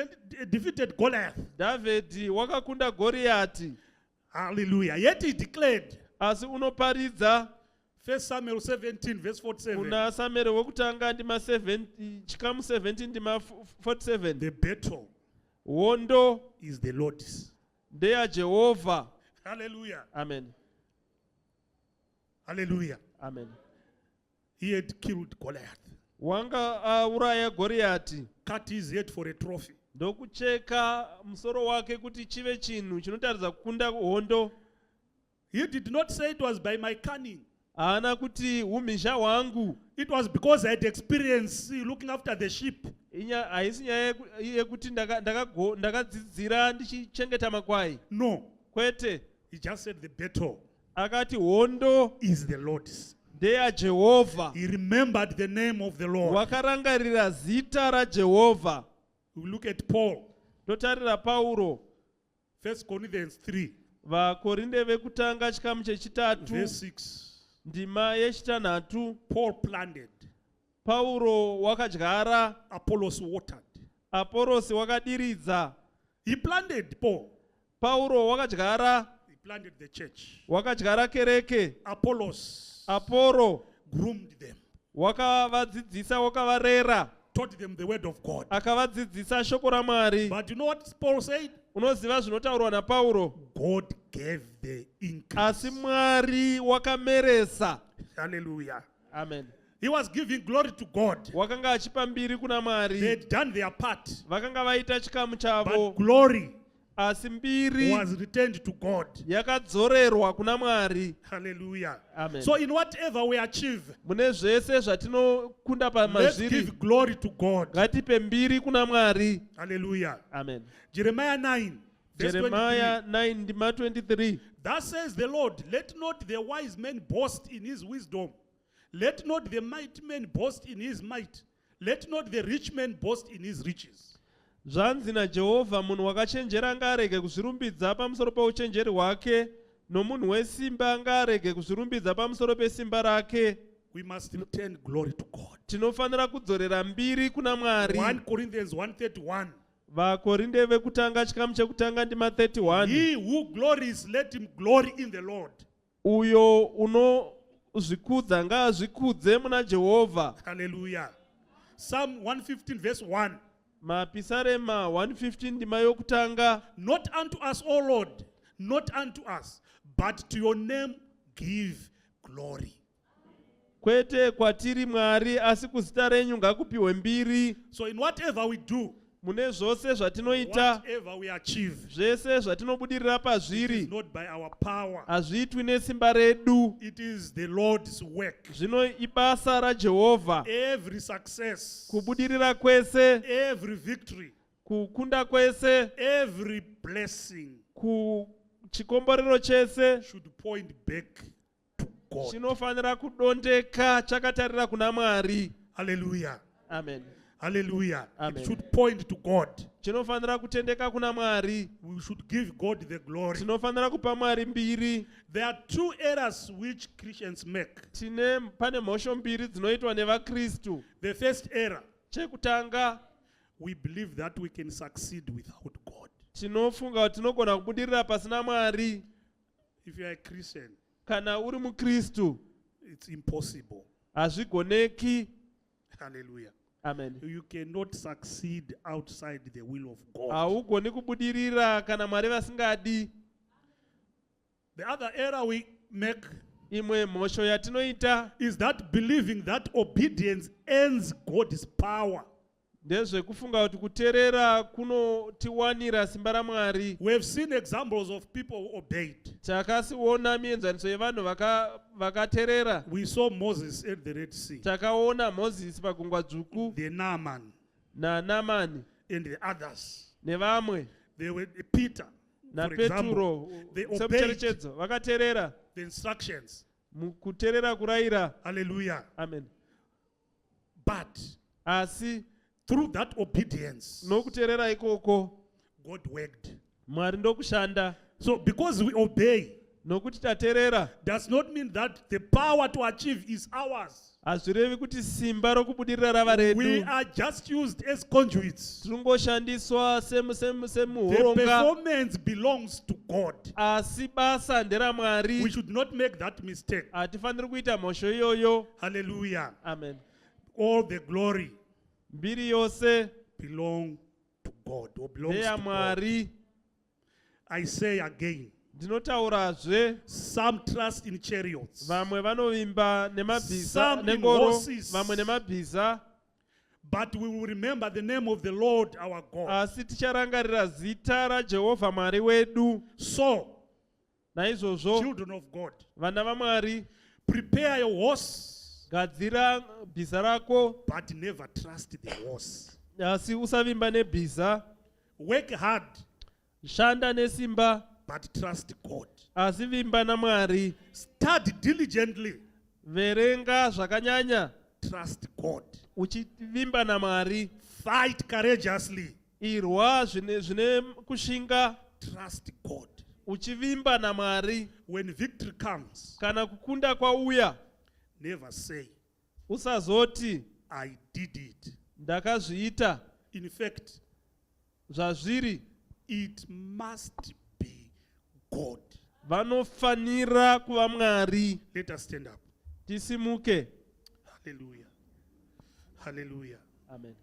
Speaker 3: defeated Goliath.
Speaker 4: Dhavhidhi wakakunda Goriati.
Speaker 3: Hallelujah. Yet he declared,
Speaker 4: Asi unoparidza
Speaker 3: 1 Samuel 17 verse 47,
Speaker 4: kuna Samueri wekutanga ndima 7 chikamu 17 ndima 47.
Speaker 3: the battle
Speaker 4: Hondo
Speaker 3: is the Lord's.
Speaker 4: ndeyaJehovha.
Speaker 3: Hallelujah.
Speaker 4: Amen.
Speaker 3: Hallelujah.
Speaker 4: Amen.
Speaker 3: He had killed Goliath,
Speaker 4: Wanga auraya Goriati.
Speaker 3: cut his head for a trophy.
Speaker 4: Ndokucheka musoro wake kuti chive chinhu chinotaridza kukunda hondo.
Speaker 3: He did not say it was by my cunning.
Speaker 4: Haana kuti umhizha hwangu.
Speaker 3: It was because I had experience looking after the sheep.
Speaker 4: Haisi nyaya yekuti ndakadzidzira ndichichengeta makwai.
Speaker 3: No.
Speaker 4: Kwete.
Speaker 3: He just said the battle
Speaker 4: Akati hondo
Speaker 3: is the Lord's.
Speaker 4: ndeyaJehovha.
Speaker 3: He remembered the name of the Lord.
Speaker 4: Wakarangarira zita raJehovha.
Speaker 3: We look at Paul,
Speaker 4: Totarira Pauro.
Speaker 3: 1 Corinthians 3,
Speaker 4: VaKorinde vekutanga chikamu chechitatu
Speaker 3: verse 6.
Speaker 4: ndima yechitanhatu.
Speaker 3: Paul planted,
Speaker 4: Pauro wakadyara,
Speaker 3: Apollos watered.
Speaker 4: Aporosi wakadiridza.
Speaker 3: He planted Paul.
Speaker 4: Pauro wakadyara,
Speaker 3: He planted the church.
Speaker 4: wakadyara kereke.
Speaker 3: Apollos
Speaker 4: Aporo
Speaker 3: groomed them,
Speaker 4: wakavadzidzisa, wakavarera,
Speaker 3: taught them the word of God.
Speaker 4: akavadzidzisa shoko raMwari.
Speaker 3: But you know what Paul said?
Speaker 4: Unoziva zvinotaurwa naPauro,
Speaker 3: God gave the increase.
Speaker 4: asi Mwari wakameresa.
Speaker 3: Hallelujah.
Speaker 4: Amen.
Speaker 3: He was giving glory to God.
Speaker 4: Wakanga achipa mbiri kuna
Speaker 3: They
Speaker 4: Mwari,
Speaker 3: had done their part.
Speaker 4: vakanga vaita chikamu
Speaker 3: But
Speaker 4: chavo,
Speaker 3: glory
Speaker 4: asi mbiri
Speaker 3: was returned to God.
Speaker 4: yakadzorerwa kuna Mwari.
Speaker 3: Hallelujah.
Speaker 4: Amen.
Speaker 3: So in whatever we achieve,
Speaker 4: Mune zvese zvatinokunda
Speaker 3: let's
Speaker 4: pamazviri,
Speaker 3: give glory to God.
Speaker 4: ngatipe mbiri kuna Mwari.
Speaker 3: Hallelujah.
Speaker 4: Amen.
Speaker 3: Jeremiah 9, verse 23.
Speaker 4: Jeremiah 9:23.
Speaker 3: Thus says the Lord, let not the wise man boast in his wisdom. Let not the mighty man boast in his might. Let not the rich man boast in his riches.
Speaker 4: Zvanzi naJehovha, munhu wakachenjera ngaarege kuzvirumbidza pamusoro pouchenjeri hwake, nomunhu wesimba ngaarege kuzvirumbidza pamusoro pesimba rake.
Speaker 3: We must return glory to God.
Speaker 4: Tinofanira kudzorera mbiri kuna Mwari.
Speaker 3: 1 Corinthians 1:31.
Speaker 4: VaKorinde vekutanga chikamu chekutanga ndima 31.
Speaker 3: He who glories, let him glory in the Lord.
Speaker 4: Uyo unozvikudza ngaazvikudze muna Jehovha.
Speaker 3: Hallelujah. Psalm 115 verse 1.
Speaker 4: Mapisarema 115 ndima yokutanga.
Speaker 3: Not unto us, O Lord, not unto us, but to your name give glory.
Speaker 4: Kwete kwatiri Mwari, asi kuzita renyu ngakupiwe mbiri.
Speaker 3: So in whatever we do,
Speaker 4: Mune zvose zvatinoita,
Speaker 3: whatever we achieve,
Speaker 4: zvese zvatinobudirira
Speaker 3: it
Speaker 4: pazviri,
Speaker 3: is not by our power.
Speaker 4: hazviitwi nesimba redu.
Speaker 3: It is the Lord's work.
Speaker 4: Zvino ibasa raJehovha.
Speaker 3: Every success,
Speaker 4: Kubudirira kwese,
Speaker 3: every victory,
Speaker 4: kukunda kwese,
Speaker 3: every blessing
Speaker 4: chikomborero chese
Speaker 3: should point back to God.
Speaker 4: chinofanira kudondeka chakatarira kuna Mwari.
Speaker 3: Hallelujah.
Speaker 4: Amen.
Speaker 3: Hallelujah.
Speaker 4: Amen.
Speaker 3: It should point to God.
Speaker 4: Chinofanira kutendeka kuna Mwari.
Speaker 3: We should give God the glory.
Speaker 4: Tinofanira kupa Mwari mbiri.
Speaker 3: There are two errors which Christians make.
Speaker 4: Pane mhosho mbiri dzinoitwa nevaKristu.
Speaker 3: The first error,
Speaker 4: Chekutanga,
Speaker 3: we believe that we can succeed without God.
Speaker 4: tinofunga kuti tinogona kubudirira pasina Mwari.
Speaker 3: If you are a Christian,
Speaker 4: Kana uri muKristu,
Speaker 3: it's impossible.
Speaker 4: hazvigoneki.
Speaker 3: Hallelujah.
Speaker 4: Amen.
Speaker 3: You cannot succeed outside the will of God.
Speaker 4: Haugoni kubudirira kana Mwari vasingadi.
Speaker 3: The other error we make
Speaker 4: Imwe mhosho yatinoita
Speaker 3: is that believing that obedience ends God's power.
Speaker 4: ndezvekufunga kuti kuteerera kunotiwanira simba raMwari.
Speaker 3: We have seen examples of people who obeyed.
Speaker 4: Takasiona mienzaniso yevanhu vakateerera.
Speaker 3: We saw Moses at the Red Sea,
Speaker 4: Takaona Mozisi pagungwa dzvuku
Speaker 3: the Naaman,
Speaker 4: naNamani
Speaker 3: and the others.
Speaker 4: nevamwe
Speaker 3: They were Peter, for example.
Speaker 4: naPeturo
Speaker 3: They obeyed
Speaker 4: semucherechedzo vakateerera
Speaker 3: the instructions.
Speaker 4: mukuteerera kurayira.
Speaker 3: Hallelujah.
Speaker 4: Amen.
Speaker 3: But
Speaker 4: Asi
Speaker 3: through that obedience,
Speaker 4: nokuteerera ikoko
Speaker 3: God worked.
Speaker 4: Mwari ndokushanda.
Speaker 3: So because we obey,
Speaker 4: Nokuti tateerera
Speaker 3: does not mean that the power to achieve is ours.
Speaker 4: hazvirevi kuti simba rokubudirira rava redu.
Speaker 3: We are just used as conduits.
Speaker 4: Tirongoshandiswa
Speaker 3: The
Speaker 4: semuhoronga,
Speaker 3: performance belongs to God.
Speaker 4: asi basa nderaMwari.
Speaker 3: We should not make that mistake.
Speaker 4: Hatifaniri kuita mhosho iyoyo.
Speaker 3: Hallelujah.
Speaker 4: Amen.
Speaker 3: All the glory
Speaker 4: Mbiri yose
Speaker 3: belong to God or belongs to God.
Speaker 4: ndeyaMwari.
Speaker 3: I say again,
Speaker 4: Ndinotaurazve,
Speaker 3: some trust in chariots,
Speaker 4: vamwe vanovimba nemabhiza
Speaker 3: Some in
Speaker 4: nengoro,
Speaker 3: horses.
Speaker 4: vamwe nemabhiza,
Speaker 3: but we will remember the name of the Lord our God.
Speaker 4: asi ticharangarira zita raJehovha Mwari wedu.
Speaker 3: So,
Speaker 4: Naizvozvo,
Speaker 3: children of God,
Speaker 4: vana vaMwari,
Speaker 3: prepare your horse,
Speaker 4: gadzira bhiza rako,
Speaker 3: but never trust the horse.
Speaker 4: asi usavimba nebhiza.
Speaker 3: Work hard,
Speaker 4: Shanda nesimba,
Speaker 3: but trust God.
Speaker 4: asi vimba naMwari.
Speaker 3: Study diligently,
Speaker 4: Verenga zvakanyanya,
Speaker 3: trust God.
Speaker 4: uchivimba naMwari.
Speaker 3: Fight courageously,
Speaker 4: Irwa zvine kushinga,
Speaker 3: trust God.
Speaker 4: uchivimba naMwari.
Speaker 3: When victory comes,
Speaker 4: Kana kukunda kwauya,
Speaker 3: never say,
Speaker 4: usazoti
Speaker 3: I did it.
Speaker 4: ndakazviita.
Speaker 3: In fact,
Speaker 4: Zvazviri,
Speaker 3: it must be God.
Speaker 4: vanofanira kuva Mwari.
Speaker 3: Let us stand up.
Speaker 4: Tisimuke.
Speaker 3: Hallelujah. Hallelujah.
Speaker 4: Amen.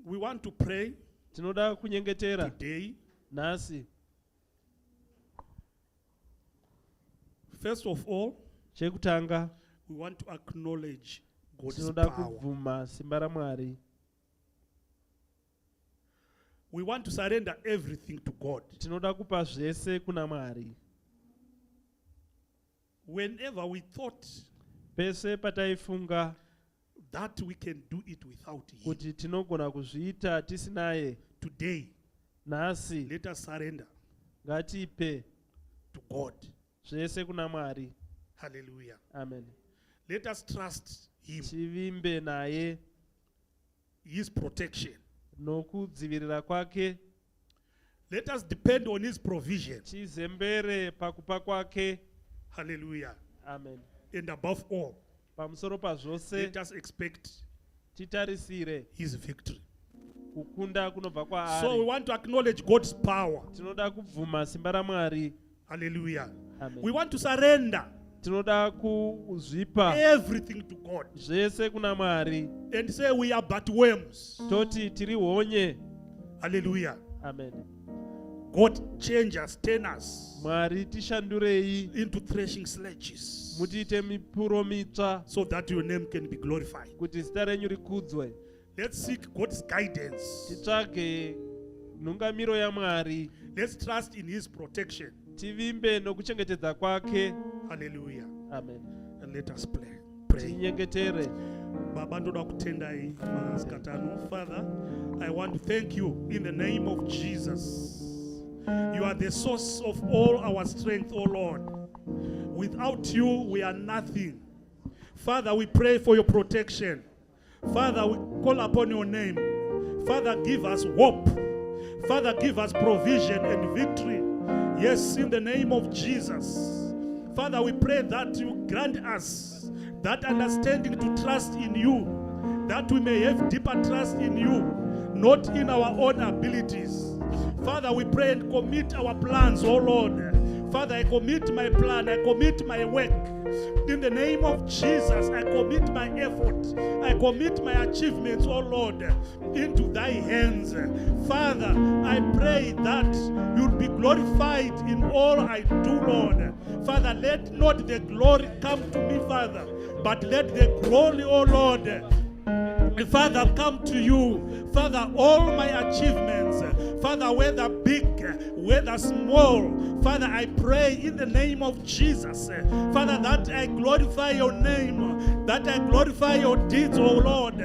Speaker 3: We want to pray
Speaker 4: tinoda kunyengetera
Speaker 3: today.
Speaker 4: nhasi.
Speaker 3: First of all,
Speaker 4: Chekutanga
Speaker 3: we want to acknowledge God's
Speaker 4: tinoda
Speaker 3: power.
Speaker 4: kubvuma simba raMwari.
Speaker 3: We want to surrender everything to God.
Speaker 4: Tinoda kupa zvese kuna Mwari.
Speaker 3: Whenever we thought
Speaker 4: Pese pataifunga
Speaker 3: that we can do it without Him,
Speaker 4: kuti tinogona kuzviita tisinaye,
Speaker 3: today,
Speaker 4: nhasi
Speaker 3: let us surrender
Speaker 4: ngatipe
Speaker 3: to God.
Speaker 4: zvese kuna Mwari.
Speaker 3: Hallelujah.
Speaker 4: Amen.
Speaker 3: Let us trust Him,
Speaker 4: Tivimbe naye
Speaker 3: His protection.
Speaker 4: nokudzivirira kwake.
Speaker 3: Let us depend on His provision.
Speaker 4: Tizembere pakupa kwake.
Speaker 3: Hallelujah.
Speaker 4: Amen.
Speaker 3: And above all,
Speaker 4: Pamusoro pazvose
Speaker 3: let us expect
Speaker 4: titarisire
Speaker 3: His victory.
Speaker 4: kukunda kunobva
Speaker 3: So we
Speaker 4: kwaari.
Speaker 3: want to acknowledge God's power.
Speaker 4: Tinoda kubvuma simba raMwari.
Speaker 3: Hallelujah.
Speaker 4: Amen.
Speaker 3: We want to surrender
Speaker 4: Tinoda kuzvipa
Speaker 3: everything to God
Speaker 4: zvese kuna Mwari.
Speaker 3: and say we are but worms.
Speaker 4: Toti tiri honye.
Speaker 3: Hallelujah.
Speaker 4: Amen.
Speaker 3: God change us, turn us
Speaker 4: Mwari tishandurei
Speaker 3: into threshing sledges
Speaker 4: mutiite mipuro mitsva
Speaker 3: so that your name can be glorified.
Speaker 4: kuti zita renyu rikudzwe.
Speaker 3: Let's seek God's guidance.
Speaker 4: Titsvage nhungamiro yaMwari.
Speaker 3: Let's trust in His protection.
Speaker 4: Tivimbe nokuchengetedza kwake.
Speaker 3: Hallelujah.
Speaker 4: Amen.
Speaker 3: And let us pray.
Speaker 4: Tinyengetere.
Speaker 3: Baba ndoda kutendai masikati ano. Father, I want to thank you in the name of Jesus. You are the source of all our strength, O Lord. Without you, we are nothing. Father, we pray for your protection. Father, we call upon your name. Father, give us hope. Father, give us provision and victory. Yes, in the name of Jesus. Father, we pray that you grant us that understanding to trust in you, that we may have deeper trust in you, not in our own abilities. Father, we pray and commit our plans, oh Lord. Father, I commit my plan, I commit my work. In the name of Jesus, I commit my effort, I commit my achievements, oh Lord, into thy hands. Father, I pray that you'll be glorified in all I do, Lord. Father, let not the glory come to me, Father, but let the glory, oh Lord, Father, come to you. Father, all my achievements, Father, whether big, whether small, Father, I pray in the name of Jesus, Father, that I glorify your name, that I glorify your deeds, oh Lord,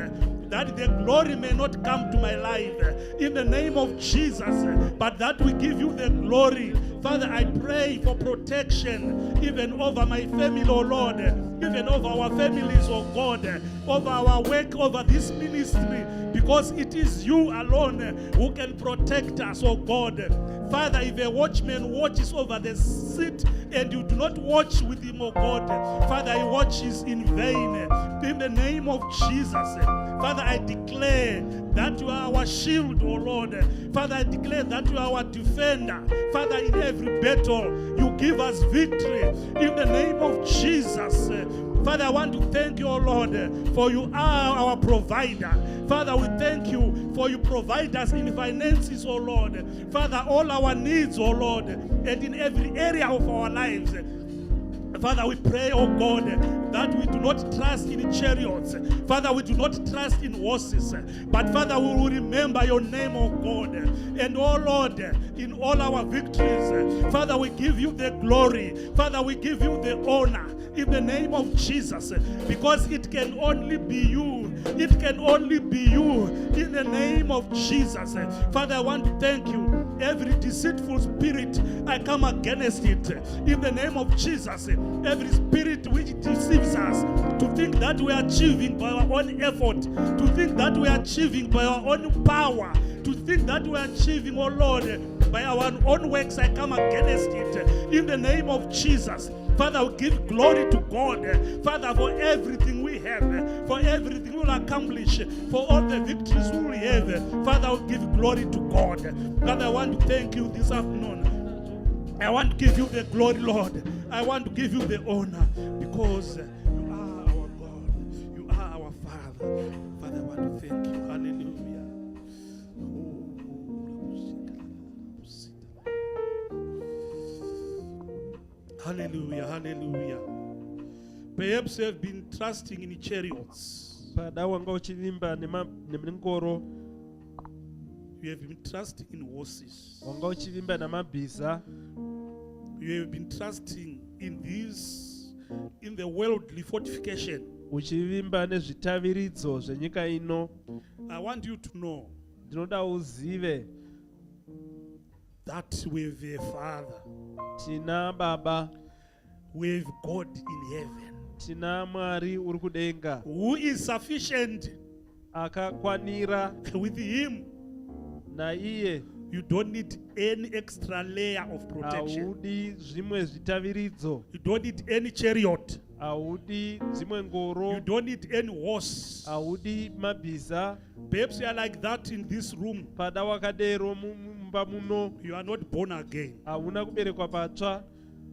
Speaker 3: that the glory may not come to my life in the name of Jesus, but that we give you the glory. Father, I pray for protection even over my family, oh Lord, even over our families, oh God, over our work, over this ministry, because it is you alone who can protect us, oh God. Father, if a watchman watches over the seat and you do not watch with him, oh God, Father, he watches in vain. In the name of Jesus, Father, I declare that you are our shield, oh Lord. Father, I declare that you are our defender. Father, in every battle, you give us victory. In the name of Jesus, Father, I want to thank you, oh Lord, for you are our provider. Father, we thank you for you provide us in finances, oh Lord. Father, all our needs, oh Lord, and in every area of our lives. Father, we pray, oh God, that we do not trust in chariots. Father, we do not trust in horses. But Father, we will remember your name, oh God. And oh Lord, in all our victories, Father, we give you the glory. Father, we give you the honor in the name of Jesus. Because it can only be you. It can only be you in the name of Jesus. Father, I want to thank you. Every deceitful spirit, I come against it in the name of Jesus. Every spirit which deceives us to think that we are achieving by our own effort, to think that we are achieving by our own power, to think that we are achieving, oh Lord, by our own works, I come against it in the name of Jesus. Father, we give glory to God. Father, for everything we have, for everything we will accomplish, for all the victories we will have, Father, we give glory to God. Father, I want to thank you this afternoon. I want to give you the glory, Lord. I want to give you the honor because you are our God. You are our Father. Father, I want to thank you. Hallelujah. Hallelujah, hallelujah. Perhaps you have been trusting in chariots.
Speaker 4: pada wanga uchivimba nemingoro,
Speaker 3: You have been trusting in horses.
Speaker 4: wanga uchivimba namabhiza,
Speaker 3: You have been trusting in the worldly fortification.
Speaker 4: uchivimba nezvitaviridzo zvenyika ino.
Speaker 3: I want you to know
Speaker 4: Ndinoda uzive
Speaker 3: that we have a Father,
Speaker 4: tina baba,
Speaker 3: we have God in heaven,
Speaker 4: tina Mwari uri kudenga
Speaker 3: who is sufficient.
Speaker 4: akakwanira.
Speaker 3: With him,
Speaker 4: Naiye
Speaker 3: you don't need any extra layer of protection.
Speaker 4: haudi zvimwe zvitaviridzo,
Speaker 3: You don't need any chariot.
Speaker 4: haudi dzimwe
Speaker 3: You
Speaker 4: ngoro,
Speaker 3: don't need any horse.
Speaker 4: haudi mabhiza.
Speaker 3: Perhaps you are like that in this room.
Speaker 4: Pada wakadero mumba muno,
Speaker 3: You are not born again.
Speaker 4: hauna kuberekwa patsva.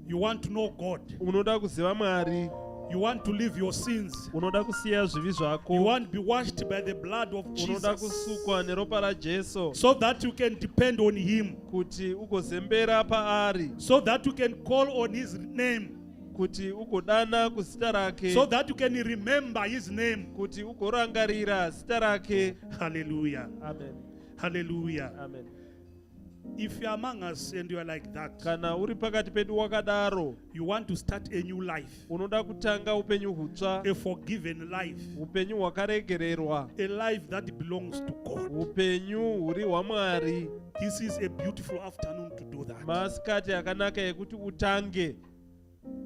Speaker 3: You want to know God.
Speaker 4: Unoda kuziva Mwari,
Speaker 3: You want to leave your sins.
Speaker 4: unoda kusiya zvivi
Speaker 3: You
Speaker 4: zvako,
Speaker 3: want to be washed by the blood of
Speaker 4: unoda
Speaker 3: Jesus,
Speaker 4: kusukwa neropa raJesu
Speaker 3: so that you can depend on him,
Speaker 4: kuti ugozembera paari,
Speaker 3: so that you can call on his name,
Speaker 4: kuti ugodana kuzita rake,
Speaker 3: so that you can remember his name.
Speaker 4: kuti ugorangarira zita rake.
Speaker 3: Hallelujah.
Speaker 4: Amen.
Speaker 3: Hallelujah.
Speaker 4: Amen.
Speaker 3: If you are among us and you are like that,
Speaker 4: Kana uri pakati pedu wakadaro,
Speaker 3: you want to start a new life,
Speaker 4: unoda kutanga upenyu hutsva,
Speaker 3: a forgiven life,
Speaker 4: upenyu hwakaregererwa,
Speaker 3: a life that belongs to God.
Speaker 4: upenyu huri hwaMwari.
Speaker 3: This is a beautiful afternoon to do that.
Speaker 4: Masikati akanaka ekuti utange.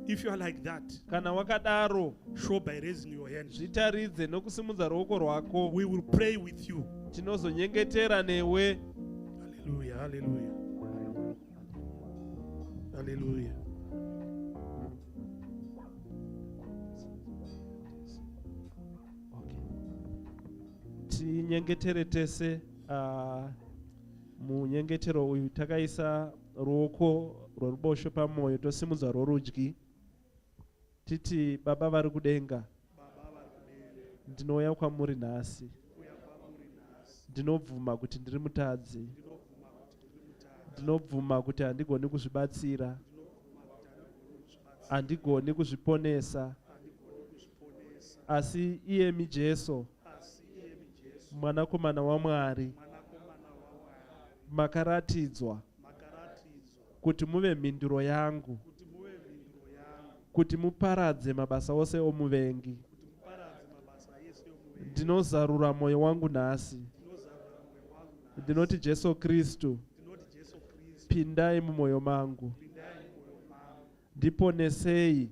Speaker 3: If you are like that,
Speaker 4: Kana wakadaro,
Speaker 3: show by raising your hand.
Speaker 4: zvitaridze nokusimudza ruoko rwako.
Speaker 3: We will pray with you.
Speaker 4: Tinozonyengetera newe.
Speaker 3: Hallelujah, hallelujah. Hallelujah.
Speaker 4: Tinyengetere tese. Munyengetero uyu takaisa ruoko rworubosho pamwoyo tosimudza rworudyi. Titi Baba vari kudenga, ndinouya kwamuri nhasi. Ndinobvuma kuti ndiri mutadzi. Ndinobvuma kuti handigoni kuzvibatsira, handigoni kuzviponesa, asi iyemi Jesu, mwanakomana waMwari, makaratidzwa kuti muve mhinduro yangu, kuti muparadze mabasa ose omuvengi. Ndinozarura mwoyo wangu nhasi. Ndinoti Jesu Kristu, pindai mumwoyo mangu, ndiponesei,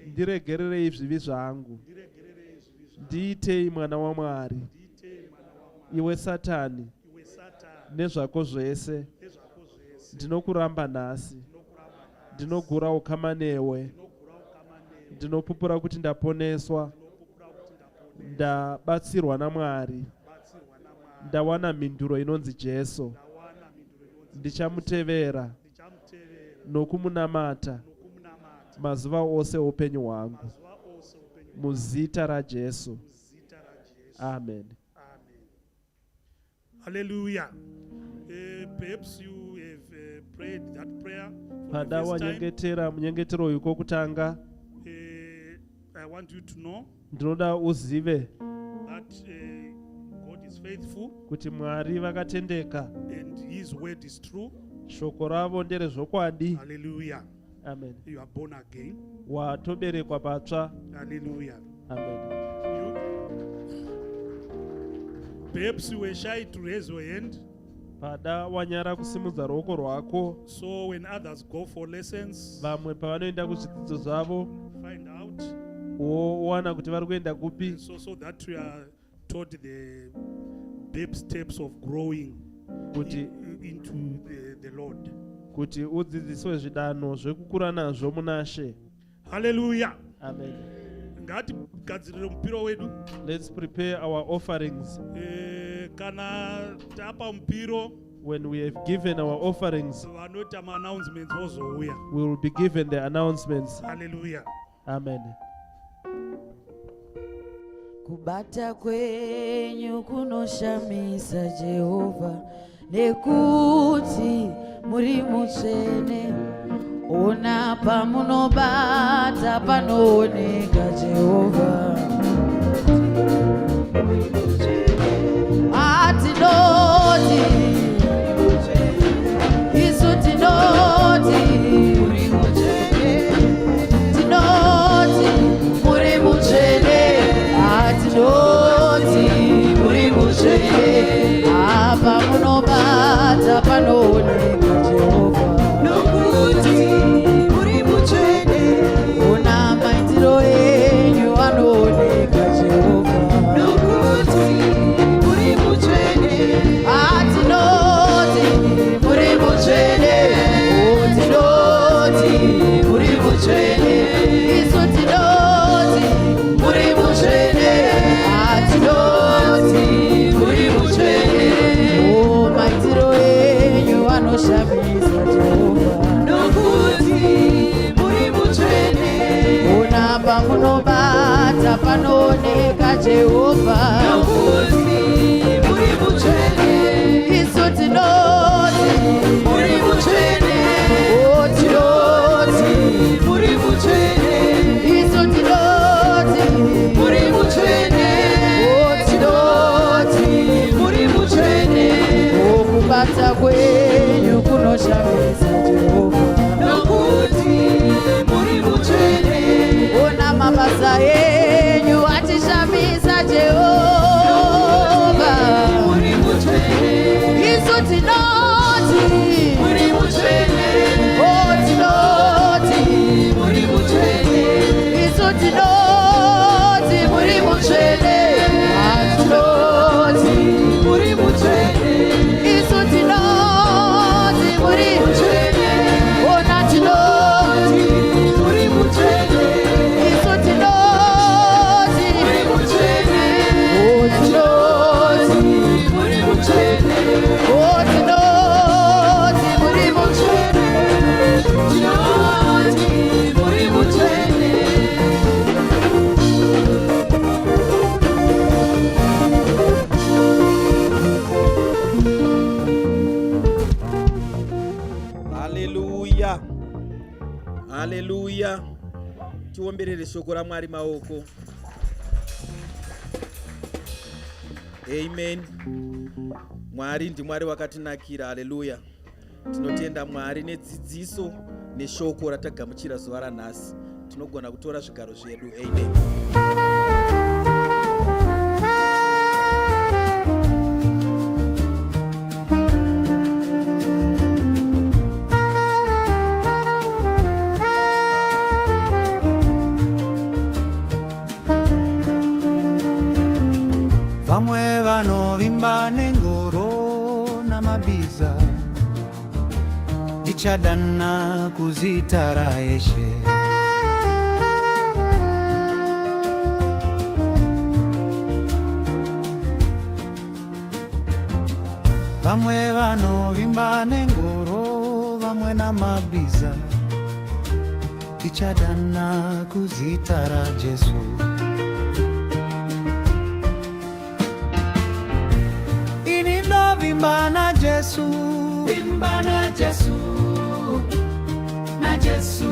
Speaker 4: ndiregererei zvivi zvangu, ndiitei mwana waMwari. Iwe Satani, nezvako zvese, ndinokuramba nhasi, ndinogura ukama newe, ndinopupura kuti ndaponeswa, ndabatsirwa naMwari, ndawana mhinduro inonzi Jesu. Ndichamutevera nokumunamata mazuva ose oupenyu hwangu, muzita raJesu. Amen.
Speaker 3: Hallelujah. Perhaps you have prayed that prayer for
Speaker 4: Pada
Speaker 3: the first time.
Speaker 4: wanyengetera munyengetero uyu kwokutanga,
Speaker 3: I want you to know
Speaker 4: ndinoda uzive
Speaker 3: that God is faithful
Speaker 4: kuti Mwari vakatendeka,
Speaker 3: and his word is true.
Speaker 4: shoko ravo nderezvokwadi.
Speaker 3: Hallelujah.
Speaker 4: Amen.
Speaker 3: You are born again.
Speaker 4: Watoberekwa patsva.
Speaker 3: Hallelujah.
Speaker 4: Amen.
Speaker 3: Perhaps you were shy to raise your hand.
Speaker 4: Pada wanyara kusimudza ruoko rwako,
Speaker 3: So when others go for lessons,
Speaker 4: vamwe pavanoenda kuzvidzidzo zvavo
Speaker 3: find out
Speaker 4: wowana kuti vari kuenda kupi,
Speaker 3: so that we are taught the babe steps of growing
Speaker 4: kuti
Speaker 3: into the Lord.
Speaker 4: kuti udzidziswe zvidanho zvekukura nazvo munashe.
Speaker 3: Hallelujah.
Speaker 4: Amen.
Speaker 3: Ngatigadzirire mupiro wedu.
Speaker 4: Let's prepare our offerings.
Speaker 3: Kana tapa mupiro,
Speaker 4: When we have given our offerings,
Speaker 3: vanoita ma-announcements vozouya.
Speaker 4: we will be given the announcements.
Speaker 3: Hallelujah.
Speaker 4: Amen.
Speaker 1: Kubata kwenyu kunoshamisa Jehova, nekuti muri mutsvene, Ona pamunobata panooneka Jehova. Atinoti isu tinoti tinoti muri muchene. Atinoti muri muchene. Apa munobata panooneka Jehova. Nokuti muri muchene. Una maitiro enyu anooneka Jehova. Nokuti muri muchene. Atinoti muri muchene. Tinoti muri muchene. Isu tinoti muri muchene. Atinoti muri muchene. Oh, maitiro enyu anoshamisa Jehova. Nokuti muri muchene. Ona pamunobata panooneka Jehova. Nokuti muri muchene. Isu tinoti muri muchene. Oh, tinoti muri muchene. Isu tinoti muri muchene. Oh, tinoti muri muchene. Oh, kubata kwenyu kunoshamisa Jehova. Nokuti muri muchene. Ona mabasa enyu atishamisa Jehova. Muri muchene. Isu tinoti muri muchene. Oh, tinoti muri muchene. Isu tinoti muri muchene. Atinoti muri muchene. Isu tinoti muri muchene. Ona tinoti muri muchene. Isu tinoti muri muchene. Oh, tinoti muri muchene. Oh, tinoti muri muchene. Tinoti muri muchene.
Speaker 6: Haleluya, haleluya. Tiomberere shoko raMwari maoko. Amen. Mwari ndiMwari wakatinakira. Haleluya. Tinotenda Mwari nedzidziso neshoko ratagamuchira zuva ranhasi. Tinogona kutora zvigaro zvedu. Amen.
Speaker 5: Vamwe vanovimba nengoro namabiza, tichadana kuzita Yeshe. Vamwe vanovimba nengoro, vamwe namabiza, tichadana kuzita Jesu. Vimba na Jesu, vimba na Jesu, na Jesu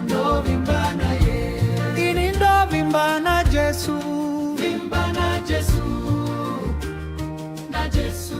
Speaker 5: ndo vimba na ye. Ini ndo vimba na Jesu, vimba na Jesu, na Jesu.